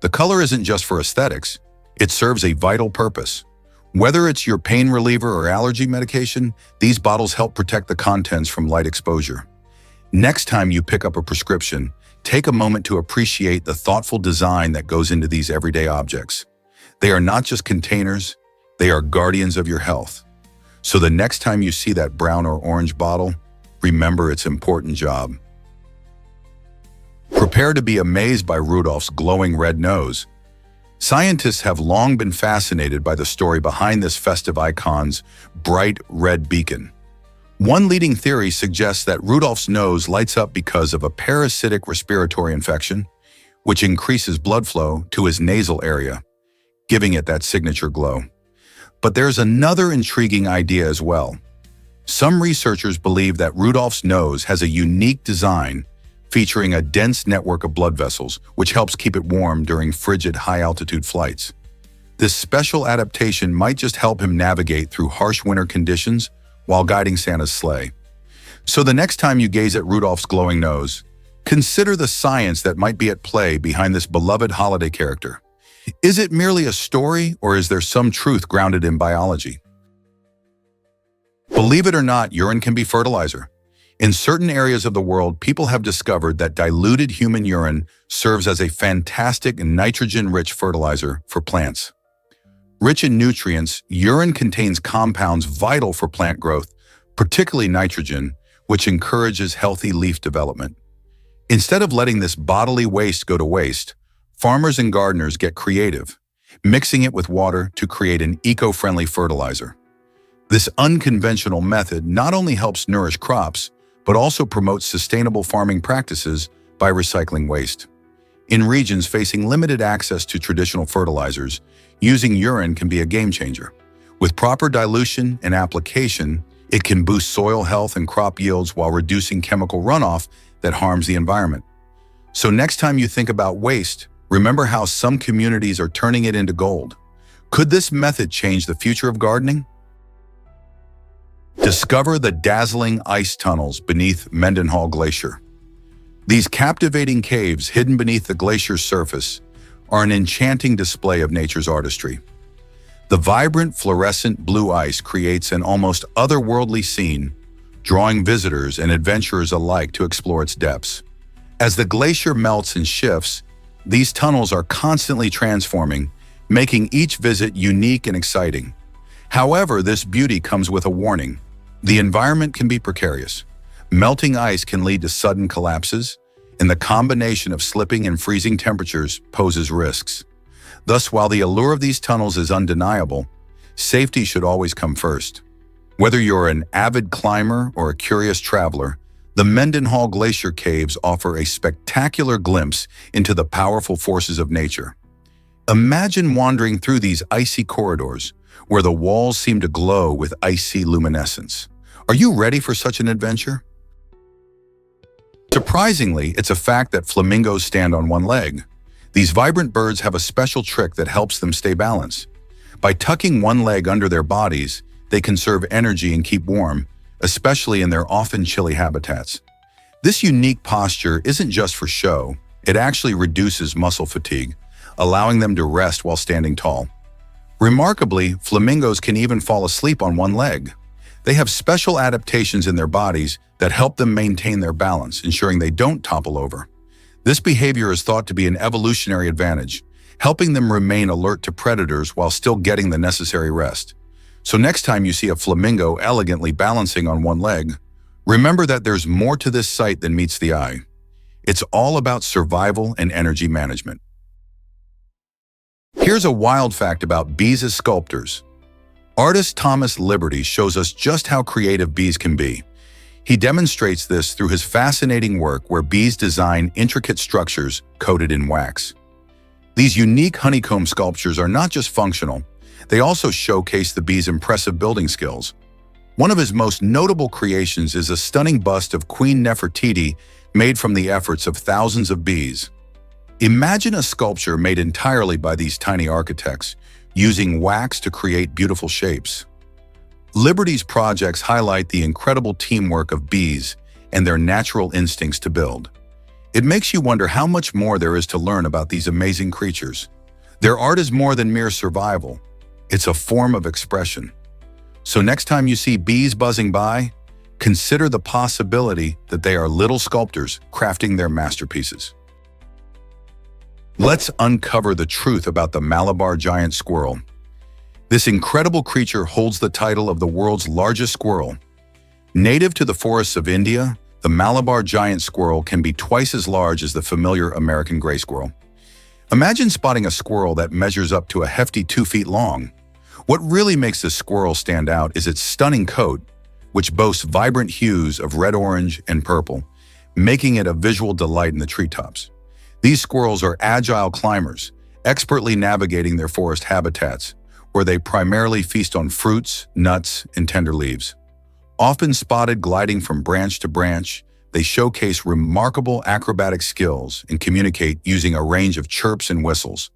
The color isn't just for aesthetics, it serves a vital purpose. Whether it's your pain reliever or allergy medication, these bottles help protect the contents from light exposure. Next time you pick up a prescription, take a moment to appreciate the thoughtful design that goes into these everyday objects. They are not just containers, they are guardians of your health. So the next time you see that brown or orange bottle, remember its important job. Prepare to be amazed by Rudolph's glowing red nose. Scientists have long been fascinated by the story behind this festive icon's bright red beacon. One leading theory suggests that Rudolph's nose lights up because of a parasitic respiratory infection, which increases blood flow to his nasal area, giving it that signature glow. But there's another intriguing idea as well. Some researchers believe that Rudolph's nose has a unique design featuring a dense network of blood vessels, which helps keep it warm during frigid high-altitude flights. This special adaptation might just help him navigate through harsh winter conditions while guiding Santa's sleigh. So the next time you gaze at Rudolph's glowing nose, consider the science that might be at play behind this beloved holiday character. Is it merely a story, or is there some truth grounded in biology? Believe it or not, urine can be fertilizer. In certain areas of the world, people have discovered that diluted human urine serves as a fantastic nitrogen-rich fertilizer for plants. Rich in nutrients, urine contains compounds vital for plant growth, particularly nitrogen, which encourages healthy leaf development. Instead of letting this bodily waste go to waste, farmers and gardeners get creative, mixing it with water to create an eco-friendly fertilizer. This unconventional method not only helps nourish crops, but also promotes sustainable farming practices by recycling waste. In regions facing limited access to traditional fertilizers, using urine can be a game changer. With proper dilution and application, it can boost soil health and crop yields while reducing chemical runoff that harms the environment. So next time you think about waste, remember how some communities are turning it into gold. Could this method change the future of gardening? Discover the dazzling ice tunnels beneath Mendenhall Glacier. These captivating caves hidden beneath the glacier's surface are an enchanting display of nature's artistry. The vibrant fluorescent blue ice creates an almost otherworldly scene, drawing visitors and adventurers alike to explore its depths. As the glacier melts and shifts, these tunnels are constantly transforming, making each visit unique and exciting. However, this beauty comes with a warning. The environment can be precarious. Melting ice can lead to sudden collapses, and the combination of slipping and freezing temperatures poses risks. Thus, while the allure of these tunnels is undeniable, safety should always come first. Whether you're an avid climber or a curious traveler, the Mendenhall Glacier Caves offer a spectacular glimpse into the powerful forces of nature. Imagine wandering through these icy corridors, where the walls seem to glow with icy luminescence. Are you ready for such an adventure? Surprisingly, it's a fact that flamingos stand on one leg. These vibrant birds have a special trick that helps them stay balanced. By tucking one leg under their bodies, they conserve energy and keep warm, especially in their often chilly habitats. This unique posture isn't just for show, it actually reduces muscle fatigue, allowing them to rest while standing tall. Remarkably, flamingos can even fall asleep on one leg. They have special adaptations in their bodies that help them maintain their balance, ensuring they don't topple over. This behavior is thought to be an evolutionary advantage, helping them remain alert to predators while still getting the necessary rest. So next time you see a flamingo elegantly balancing on one leg, remember that there's more to this sight than meets the eye. It's all about survival and energy management. Here's a wild fact about bees as sculptors. Artist Thomas Liberty shows us just how creative bees can be. He demonstrates this through his fascinating work where bees design intricate structures coated in wax. These unique honeycomb sculptures are not just functional, they also showcase the bee's impressive building skills. One of his most notable creations is a stunning bust of Queen Nefertiti made from the efforts of thousands of bees. Imagine a sculpture made entirely by these tiny architects, using wax to create beautiful shapes. Liberty's projects highlight the incredible teamwork of bees and their natural instincts to build. It makes you wonder how much more there is to learn about these amazing creatures. Their art is more than mere survival. It's a form of expression. So next time you see bees buzzing by, consider the possibility that they are little sculptors crafting their masterpieces. Let's uncover the truth about the Malabar giant squirrel. This incredible creature holds the title of the world's largest squirrel. Native to the forests of India, the Malabar giant squirrel can be twice as large as the familiar American gray squirrel. Imagine spotting a squirrel that measures up to a hefty 2 feet long. What really makes this squirrel stand out is its stunning coat, which boasts vibrant hues of red, orange, and purple, making it a visual delight in the treetops. These squirrels are agile climbers, expertly navigating their forest habitats, where they primarily feast on fruits, nuts, and tender leaves. Often spotted gliding from branch to branch, they showcase remarkable acrobatic skills and communicate using a range of chirps and whistles.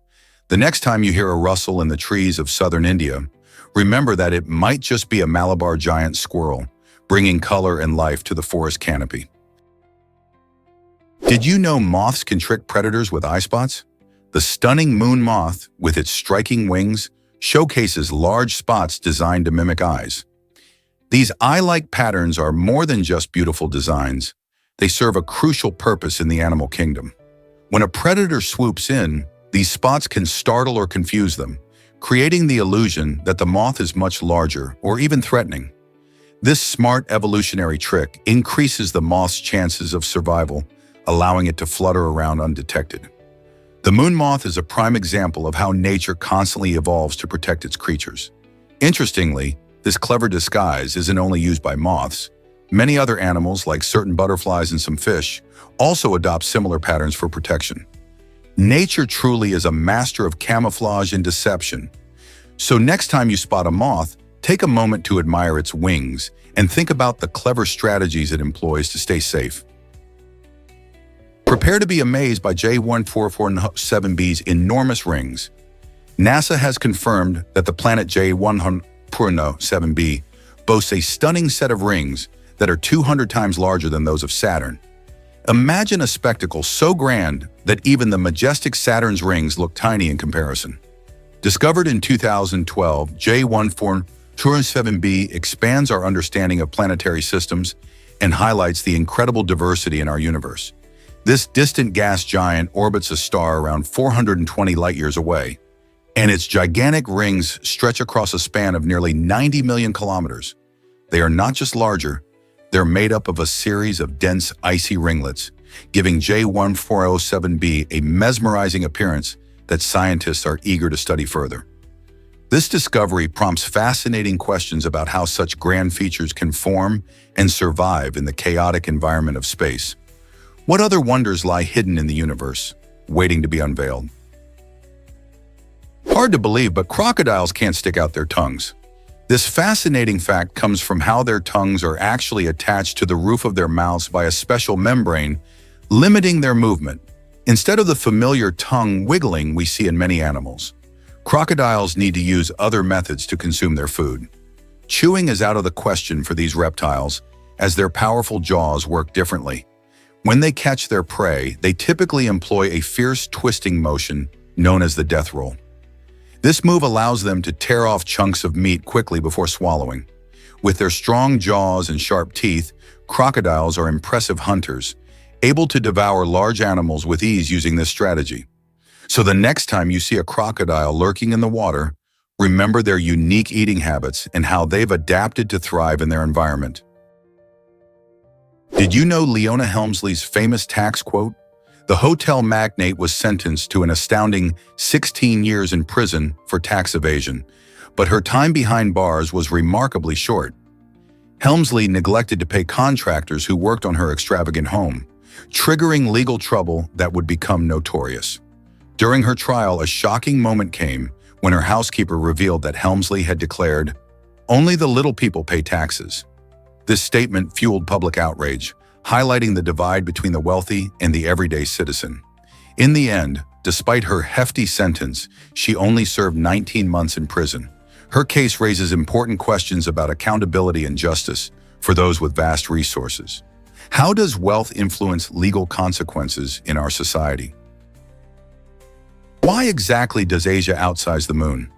The next time you hear a rustle in the trees of southern India, remember that it might just be a Malabar giant squirrel, bringing color and life to the forest canopy. Did you know moths can trick predators with eye spots? The stunning moon moth, with its striking wings, showcases large spots designed to mimic eyes. These eye-like patterns are more than just beautiful designs. They serve a crucial purpose in the animal kingdom. When a predator swoops in, these spots can startle or confuse them, creating the illusion that the moth is much larger or even threatening. This smart evolutionary trick increases the moth's chances of survival, allowing it to flutter around undetected. The moon moth is a prime example of how nature constantly evolves to protect its creatures. Interestingly, this clever disguise isn't only used by moths. Many other animals, like certain butterflies and some fish, also adopt similar patterns for protection. Nature truly is a master of camouflage and deception. So next time you spot a moth, take a moment to admire its wings and think about the clever strategies it employs to stay safe. Prepare to be amazed by J1447b's enormous rings. NASA has confirmed that the planet J1447b boasts a stunning set of rings that are 200 times larger than those of Saturn. Imagine a spectacle so grand that even the majestic Saturn's rings look tiny in comparison. Discovered in 2012, J1447b expands our understanding of planetary systems and highlights the incredible diversity in our universe. This distant gas giant orbits a star around 420 light-years away, and its gigantic rings stretch across a span of nearly 90 million kilometers. They are not just larger, they're made up of a series of dense, icy ringlets, giving J1407b a mesmerizing appearance that scientists are eager to study further. This discovery prompts fascinating questions about how such grand features can form and survive in the chaotic environment of space. What other wonders lie hidden in the universe, waiting to be unveiled? Hard to believe, but crocodiles can't stick out their tongues. This fascinating fact comes from how their tongues are actually attached to the roof of their mouths by a special membrane, limiting their movement. Instead of the familiar tongue wiggling we see in many animals, crocodiles need to use other methods to consume their food. Chewing is out of the question for these reptiles, as their powerful jaws work differently. When they catch their prey, they typically employ a fierce twisting motion known as the death roll. This move allows them to tear off chunks of meat quickly before swallowing. With their strong jaws and sharp teeth, crocodiles are impressive hunters, able to devour large animals with ease using this strategy. So the next time you see a crocodile lurking in the water, remember their unique eating habits and how they've adapted to thrive in their environment. Did you know Leona Helmsley's famous tax quote? The hotel magnate was sentenced to an astounding 16 years in prison for tax evasion, but her time behind bars was remarkably short. Helmsley neglected to pay contractors who worked on her extravagant home, triggering legal trouble that would become notorious. During her trial, a shocking moment came when her housekeeper revealed that Helmsley had declared, "Only the little people pay taxes." This statement fueled public outrage, highlighting the divide between the wealthy and the everyday citizen. In the end, despite her hefty sentence, she only served 19 months in prison. Her case raises important questions about accountability and justice for those with vast resources. How does wealth influence legal consequences in our society? Why exactly does Asia outsize the moon?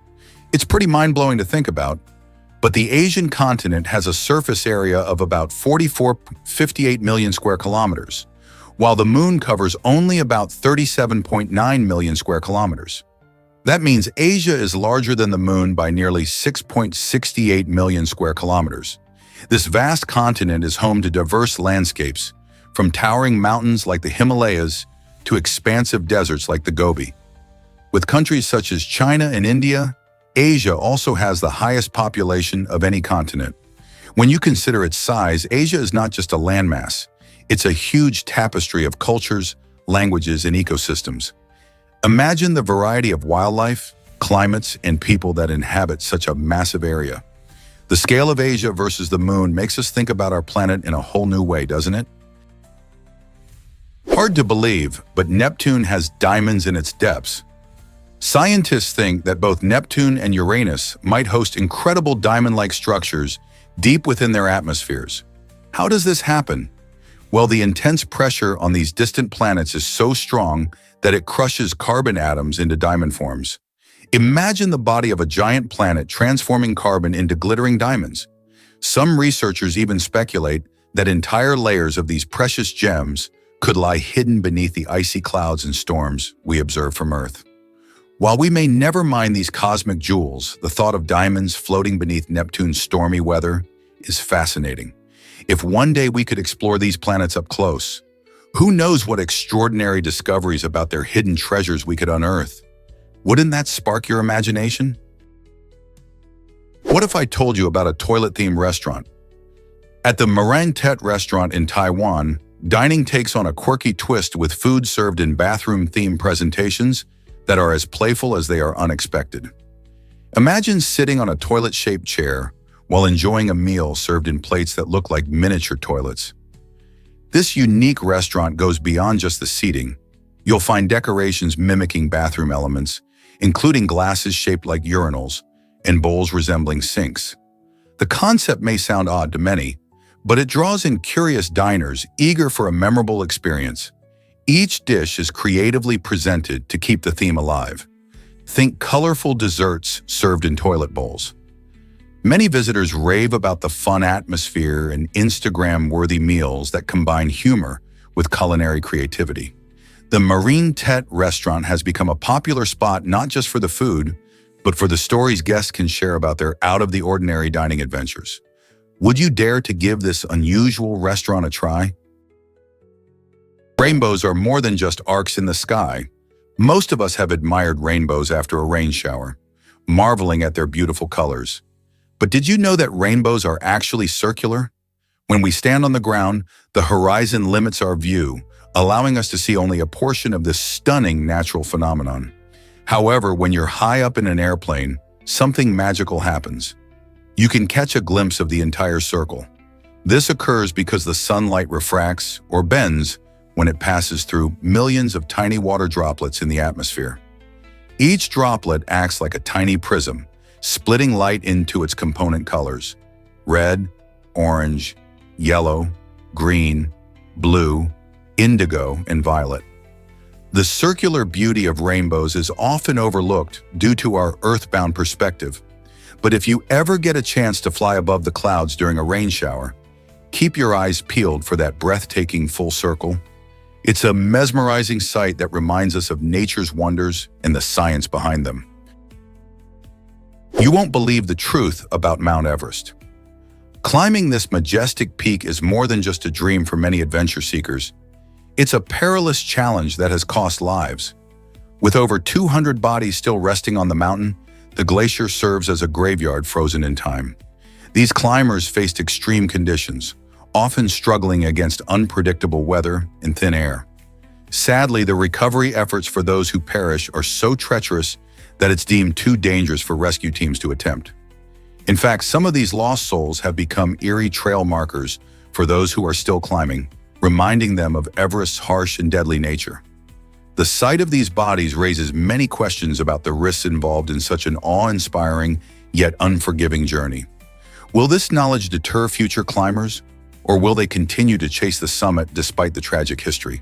It's pretty mind-blowing to think about, but the Asian continent has a surface area of about 58 million square kilometers. while the moon covers only about 37.9 million square kilometers. That means Asia is larger than the moon by nearly 6.68 million square kilometers. This vast continent is home to diverse landscapes, from towering mountains like the Himalayas to expansive deserts like the Gobi. With countries such as China and India, Asia also has the highest population of any continent. When you consider its size, Asia is not just a landmass. It's a huge tapestry of cultures, languages, and ecosystems. Imagine the variety of wildlife, climates, and people that inhabit such a massive area. The scale of Asia versus the moon makes us think about our planet in a whole new way, doesn't it? Hard to believe, but Neptune has diamonds in its depths. Scientists think that both Neptune and Uranus might host incredible diamond-like structures deep within their atmospheres. How does this happen? Well, the intense pressure on these distant planets is so strong that it crushes carbon atoms into diamond forms. Imagine the body of a giant planet transforming carbon into glittering diamonds. Some researchers even speculate that entire layers of these precious gems could lie hidden beneath the icy clouds and storms we observe from Earth. While we may never mine these cosmic jewels, the thought of diamonds floating beneath Neptune's stormy weather is fascinating. If one day we could explore these planets up close, who knows what extraordinary discoveries about their hidden treasures we could unearth? Wouldn't that spark your imagination? What if I told you about a toilet-themed restaurant? At the Meringue Tet restaurant in Taiwan, dining takes on a quirky twist with food served in bathroom-themed presentations that are as playful as they are unexpected. Imagine sitting on a toilet-shaped chair while enjoying a meal served in plates that look like miniature toilets. This unique restaurant goes beyond just the seating. You'll find decorations mimicking bathroom elements, including glasses shaped like urinals and bowls resembling sinks. The concept may sound odd to many, but it draws in curious diners eager for a memorable experience. Each dish is creatively presented to keep the theme alive. Think colorful desserts served in toilet bowls. Many visitors rave about the fun atmosphere and Instagram-worthy meals that combine humor with culinary creativity. The Meringue Tet restaurant has become a popular spot not just for the food, but for the stories guests can share about their out-of-the-ordinary dining adventures. Would you dare to give this unusual restaurant a try? Rainbows are more than just arcs in the sky. Most of us have admired rainbows after a rain shower, marveling at their beautiful colors. But did you know that rainbows are actually circular? When we stand on the ground, the horizon limits our view, allowing us to see only a portion of this stunning natural phenomenon. However, when you're high up in an airplane, something magical happens. You can catch a glimpse of the entire circle. This occurs because the sunlight refracts or bends when it passes through millions of tiny water droplets in the atmosphere. Each droplet acts like a tiny prism, splitting light into its component colors: red, orange, yellow, green, blue, indigo, and violet. The circular beauty of rainbows is often overlooked due to our earthbound perspective. But if you ever get a chance to fly above the clouds during a rain shower, keep your eyes peeled for that breathtaking full circle. It's a mesmerizing sight that reminds us of nature's wonders and the science behind them. You won't believe the truth about Mount Everest. Climbing this majestic peak is more than just a dream for many adventure seekers. It's a perilous challenge that has cost lives. With over 200 bodies still resting on the mountain, the glacier serves as a graveyard frozen in time. These climbers faced extreme conditions, often struggling against unpredictable weather and thin air. Sadly, the recovery efforts for those who perish are so treacherous that it's deemed too dangerous for rescue teams to attempt. In fact, some of these lost souls have become eerie trail markers for those who are still climbing, reminding them of Everest's harsh and deadly nature. The sight of these bodies raises many questions about the risks involved in such an awe-inspiring yet unforgiving journey. Will this knowledge deter future climbers, or will they continue to chase the summit despite the tragic history?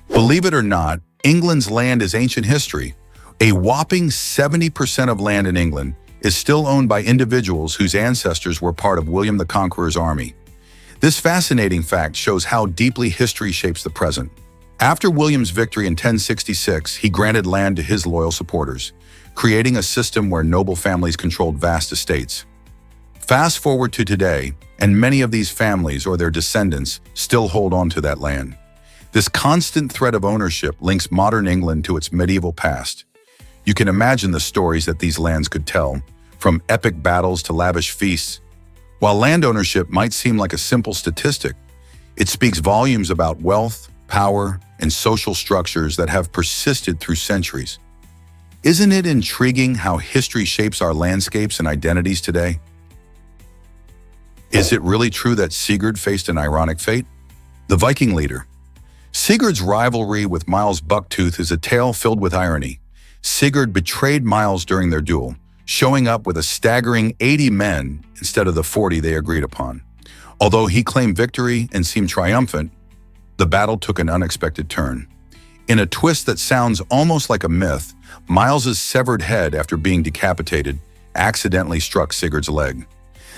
Believe it or not, England's land is ancient history. A whopping 70% of land in England is still owned by individuals whose ancestors were part of William the Conqueror's army. This fascinating fact shows how deeply history shapes the present. After William's victory in 1066, he granted land to his loyal supporters, creating a system where noble families controlled vast estates. Fast forward to today, and many of these families or their descendants still hold on to that land. This constant thread of ownership links modern England to its medieval past. You can imagine the stories that these lands could tell, from epic battles to lavish feasts. While land ownership might seem like a simple statistic, it speaks volumes about wealth, power, and social structures that have persisted through centuries. Isn't it intriguing how history shapes our landscapes and identities today? Is it really true that Sigurd faced an ironic fate? The Viking leader. Sigurd's rivalry with Miles Bucktooth is a tale filled with irony. Sigurd betrayed Miles during their duel, showing up with a staggering 80 men instead of the 40 they agreed upon. Although he claimed victory and seemed triumphant, the battle took an unexpected turn. In a twist that sounds almost like a myth, Miles's severed head after being decapitated accidentally struck Sigurd's leg.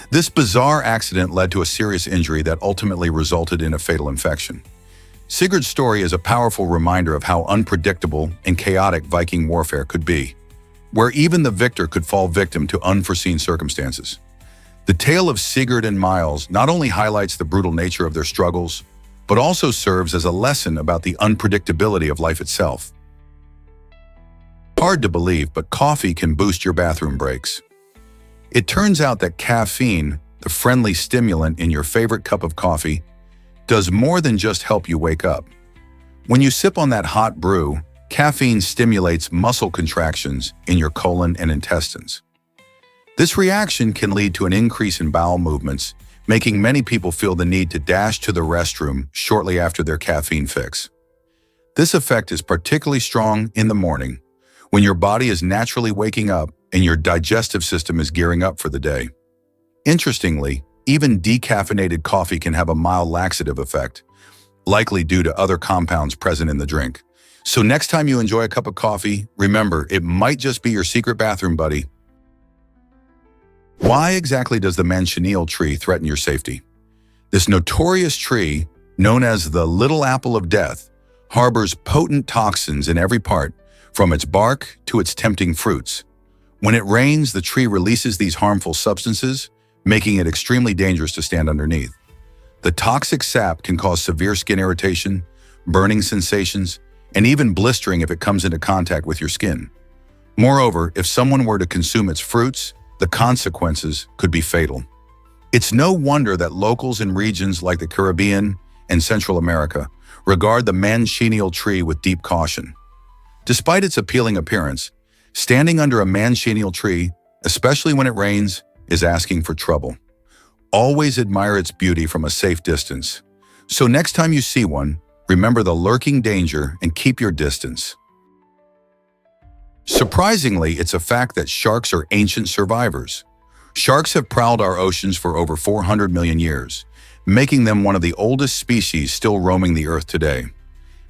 This bizarre accident led to a serious injury that ultimately resulted in a fatal infection. Sigurd's story is a powerful reminder of how unpredictable and chaotic Viking warfare could be, where even the victor could fall victim to unforeseen circumstances. The tale of Sigurd and Miles not only highlights the brutal nature of their struggles, but also serves as a lesson about the unpredictability of life itself. Hard to believe, but coffee can boost your bathroom breaks. It turns out that caffeine, the friendly stimulant in your favorite cup of coffee, does more than just help you wake up. When you sip on that hot brew, caffeine stimulates muscle contractions in your colon and intestines. This reaction can lead to an increase in bowel movements, making many people feel the need to dash to the restroom shortly after their caffeine fix. This effect is particularly strong in the morning, when your body is naturally waking up and your digestive system is gearing up for the day. Interestingly, even decaffeinated coffee can have a mild laxative effect, likely due to other compounds present in the drink. So next time you enjoy a cup of coffee, remember, it might just be your secret bathroom buddy. Why exactly does the manchineel tree threaten your safety? This notorious tree, known as the Little Apple of Death, harbors potent toxins in every part, from its bark to its tempting fruits. When it rains, the tree releases these harmful substances, making it extremely dangerous to stand underneath. The toxic sap can cause severe skin irritation, burning sensations, and even blistering if it comes into contact with your skin. Moreover, if someone were to consume its fruits, the consequences could be fatal. It's no wonder that locals in regions like the Caribbean and Central America regard the manchineel tree with deep caution. Despite its appealing appearance, standing under a manchineel tree, especially when it rains, is asking for trouble. Always admire its beauty from a safe distance. So next time you see one, remember the lurking danger and keep your distance. Surprisingly, it's a fact that sharks are ancient survivors. Sharks have prowled our oceans for over 400 million years, making them one of the oldest species still roaming the Earth today.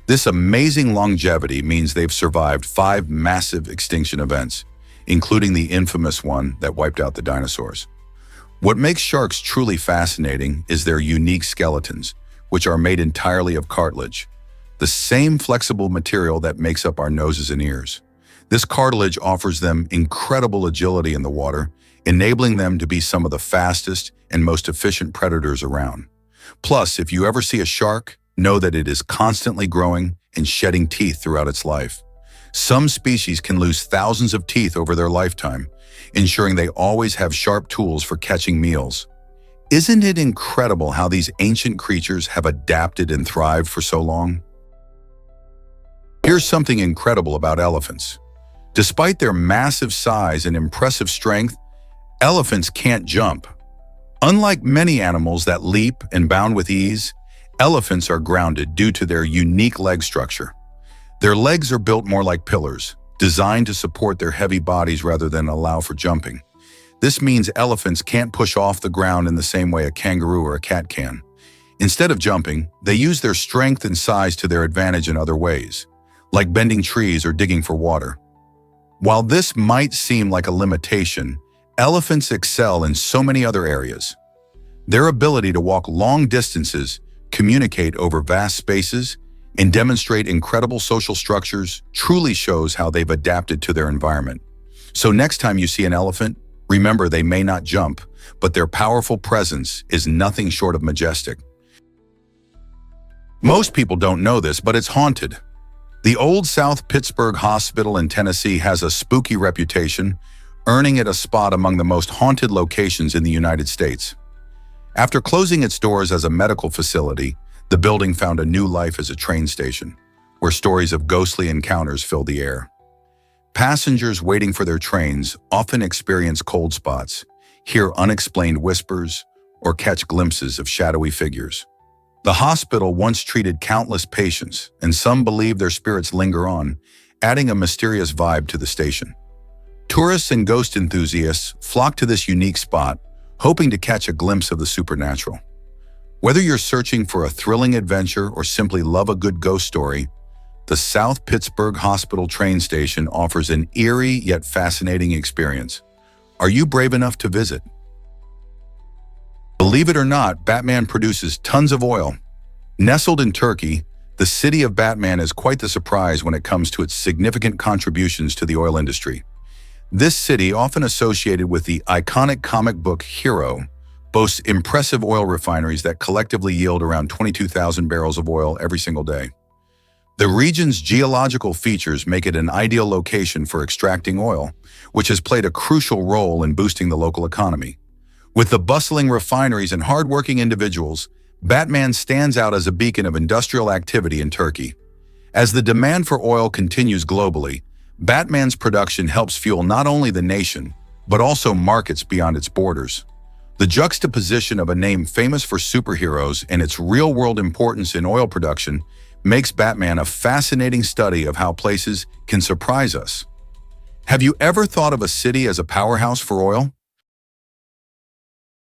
This amazing longevity means they've survived 5 massive extinction events, including the infamous one that wiped out the dinosaurs. What makes sharks truly fascinating is their unique skeletons, which are made entirely of cartilage, the same flexible material that makes up our noses and ears. This cartilage offers them incredible agility in the water, enabling them to be some of the fastest and most efficient predators around. Plus, if you ever see a shark, know that it is constantly growing and shedding teeth throughout its life. Some species can lose thousands of teeth over their lifetime, ensuring they always have sharp tools for catching meals. Isn't it incredible how these ancient creatures have adapted and thrived for so long? Here's something incredible about elephants. Despite their massive size and impressive strength, elephants can't jump. Unlike many animals that leap and bound with ease, elephants are grounded due to their unique leg structure. Their legs are built more like pillars, designed to support their heavy bodies rather than allow for jumping. This means elephants can't push off the ground in the same way a kangaroo or a cat can. Instead of jumping, they use their strength and size to their advantage in other ways, like bending trees or digging for water. While this might seem like a limitation, elephants excel in so many other areas. Their ability to walk long distances, communicate over vast spaces, and demonstrate incredible social structures truly shows how they've adapted to their environment. So next time you see an elephant, remember they may not jump, but their powerful presence is nothing short of majestic. Most people don't know this, but it's haunted. The old South Pittsburgh Hospital in Tennessee has a spooky reputation, earning it a spot among the most haunted locations in the United States. After closing its doors as a medical facility, the building found a new life as a train station, where stories of ghostly encounters fill the air. Passengers waiting for their trains often experience cold spots, hear unexplained whispers, or catch glimpses of shadowy figures. The hospital once treated countless patients, and some believe their spirits linger on, adding a mysterious vibe to the station. Tourists and ghost enthusiasts flock to this unique spot, hoping to catch a glimpse of the supernatural. Whether you're searching for a thrilling adventure or simply love a good ghost story, the South Pittsburgh Hospital train station offers an eerie yet fascinating experience. Are you brave enough to visit? Believe it or not, Batman produces tons of oil. Nestled in Turkey, the city of Batman is quite the surprise when it comes to its significant contributions to the oil industry. This city, often associated with the iconic comic book hero, boasts impressive oil refineries that collectively yield around 22,000 barrels of oil every single day. The region's geological features make it an ideal location for extracting oil, which has played a crucial role in boosting the local economy. With the bustling refineries and hardworking individuals, Batman stands out as a beacon of industrial activity in Turkey. As the demand for oil continues globally, Batman's production helps fuel not only the nation, but also markets beyond its borders. The juxtaposition of a name famous for superheroes and its real-world importance in oil production makes Batman a fascinating study of how places can surprise us. Have you ever thought of a city as a powerhouse for oil?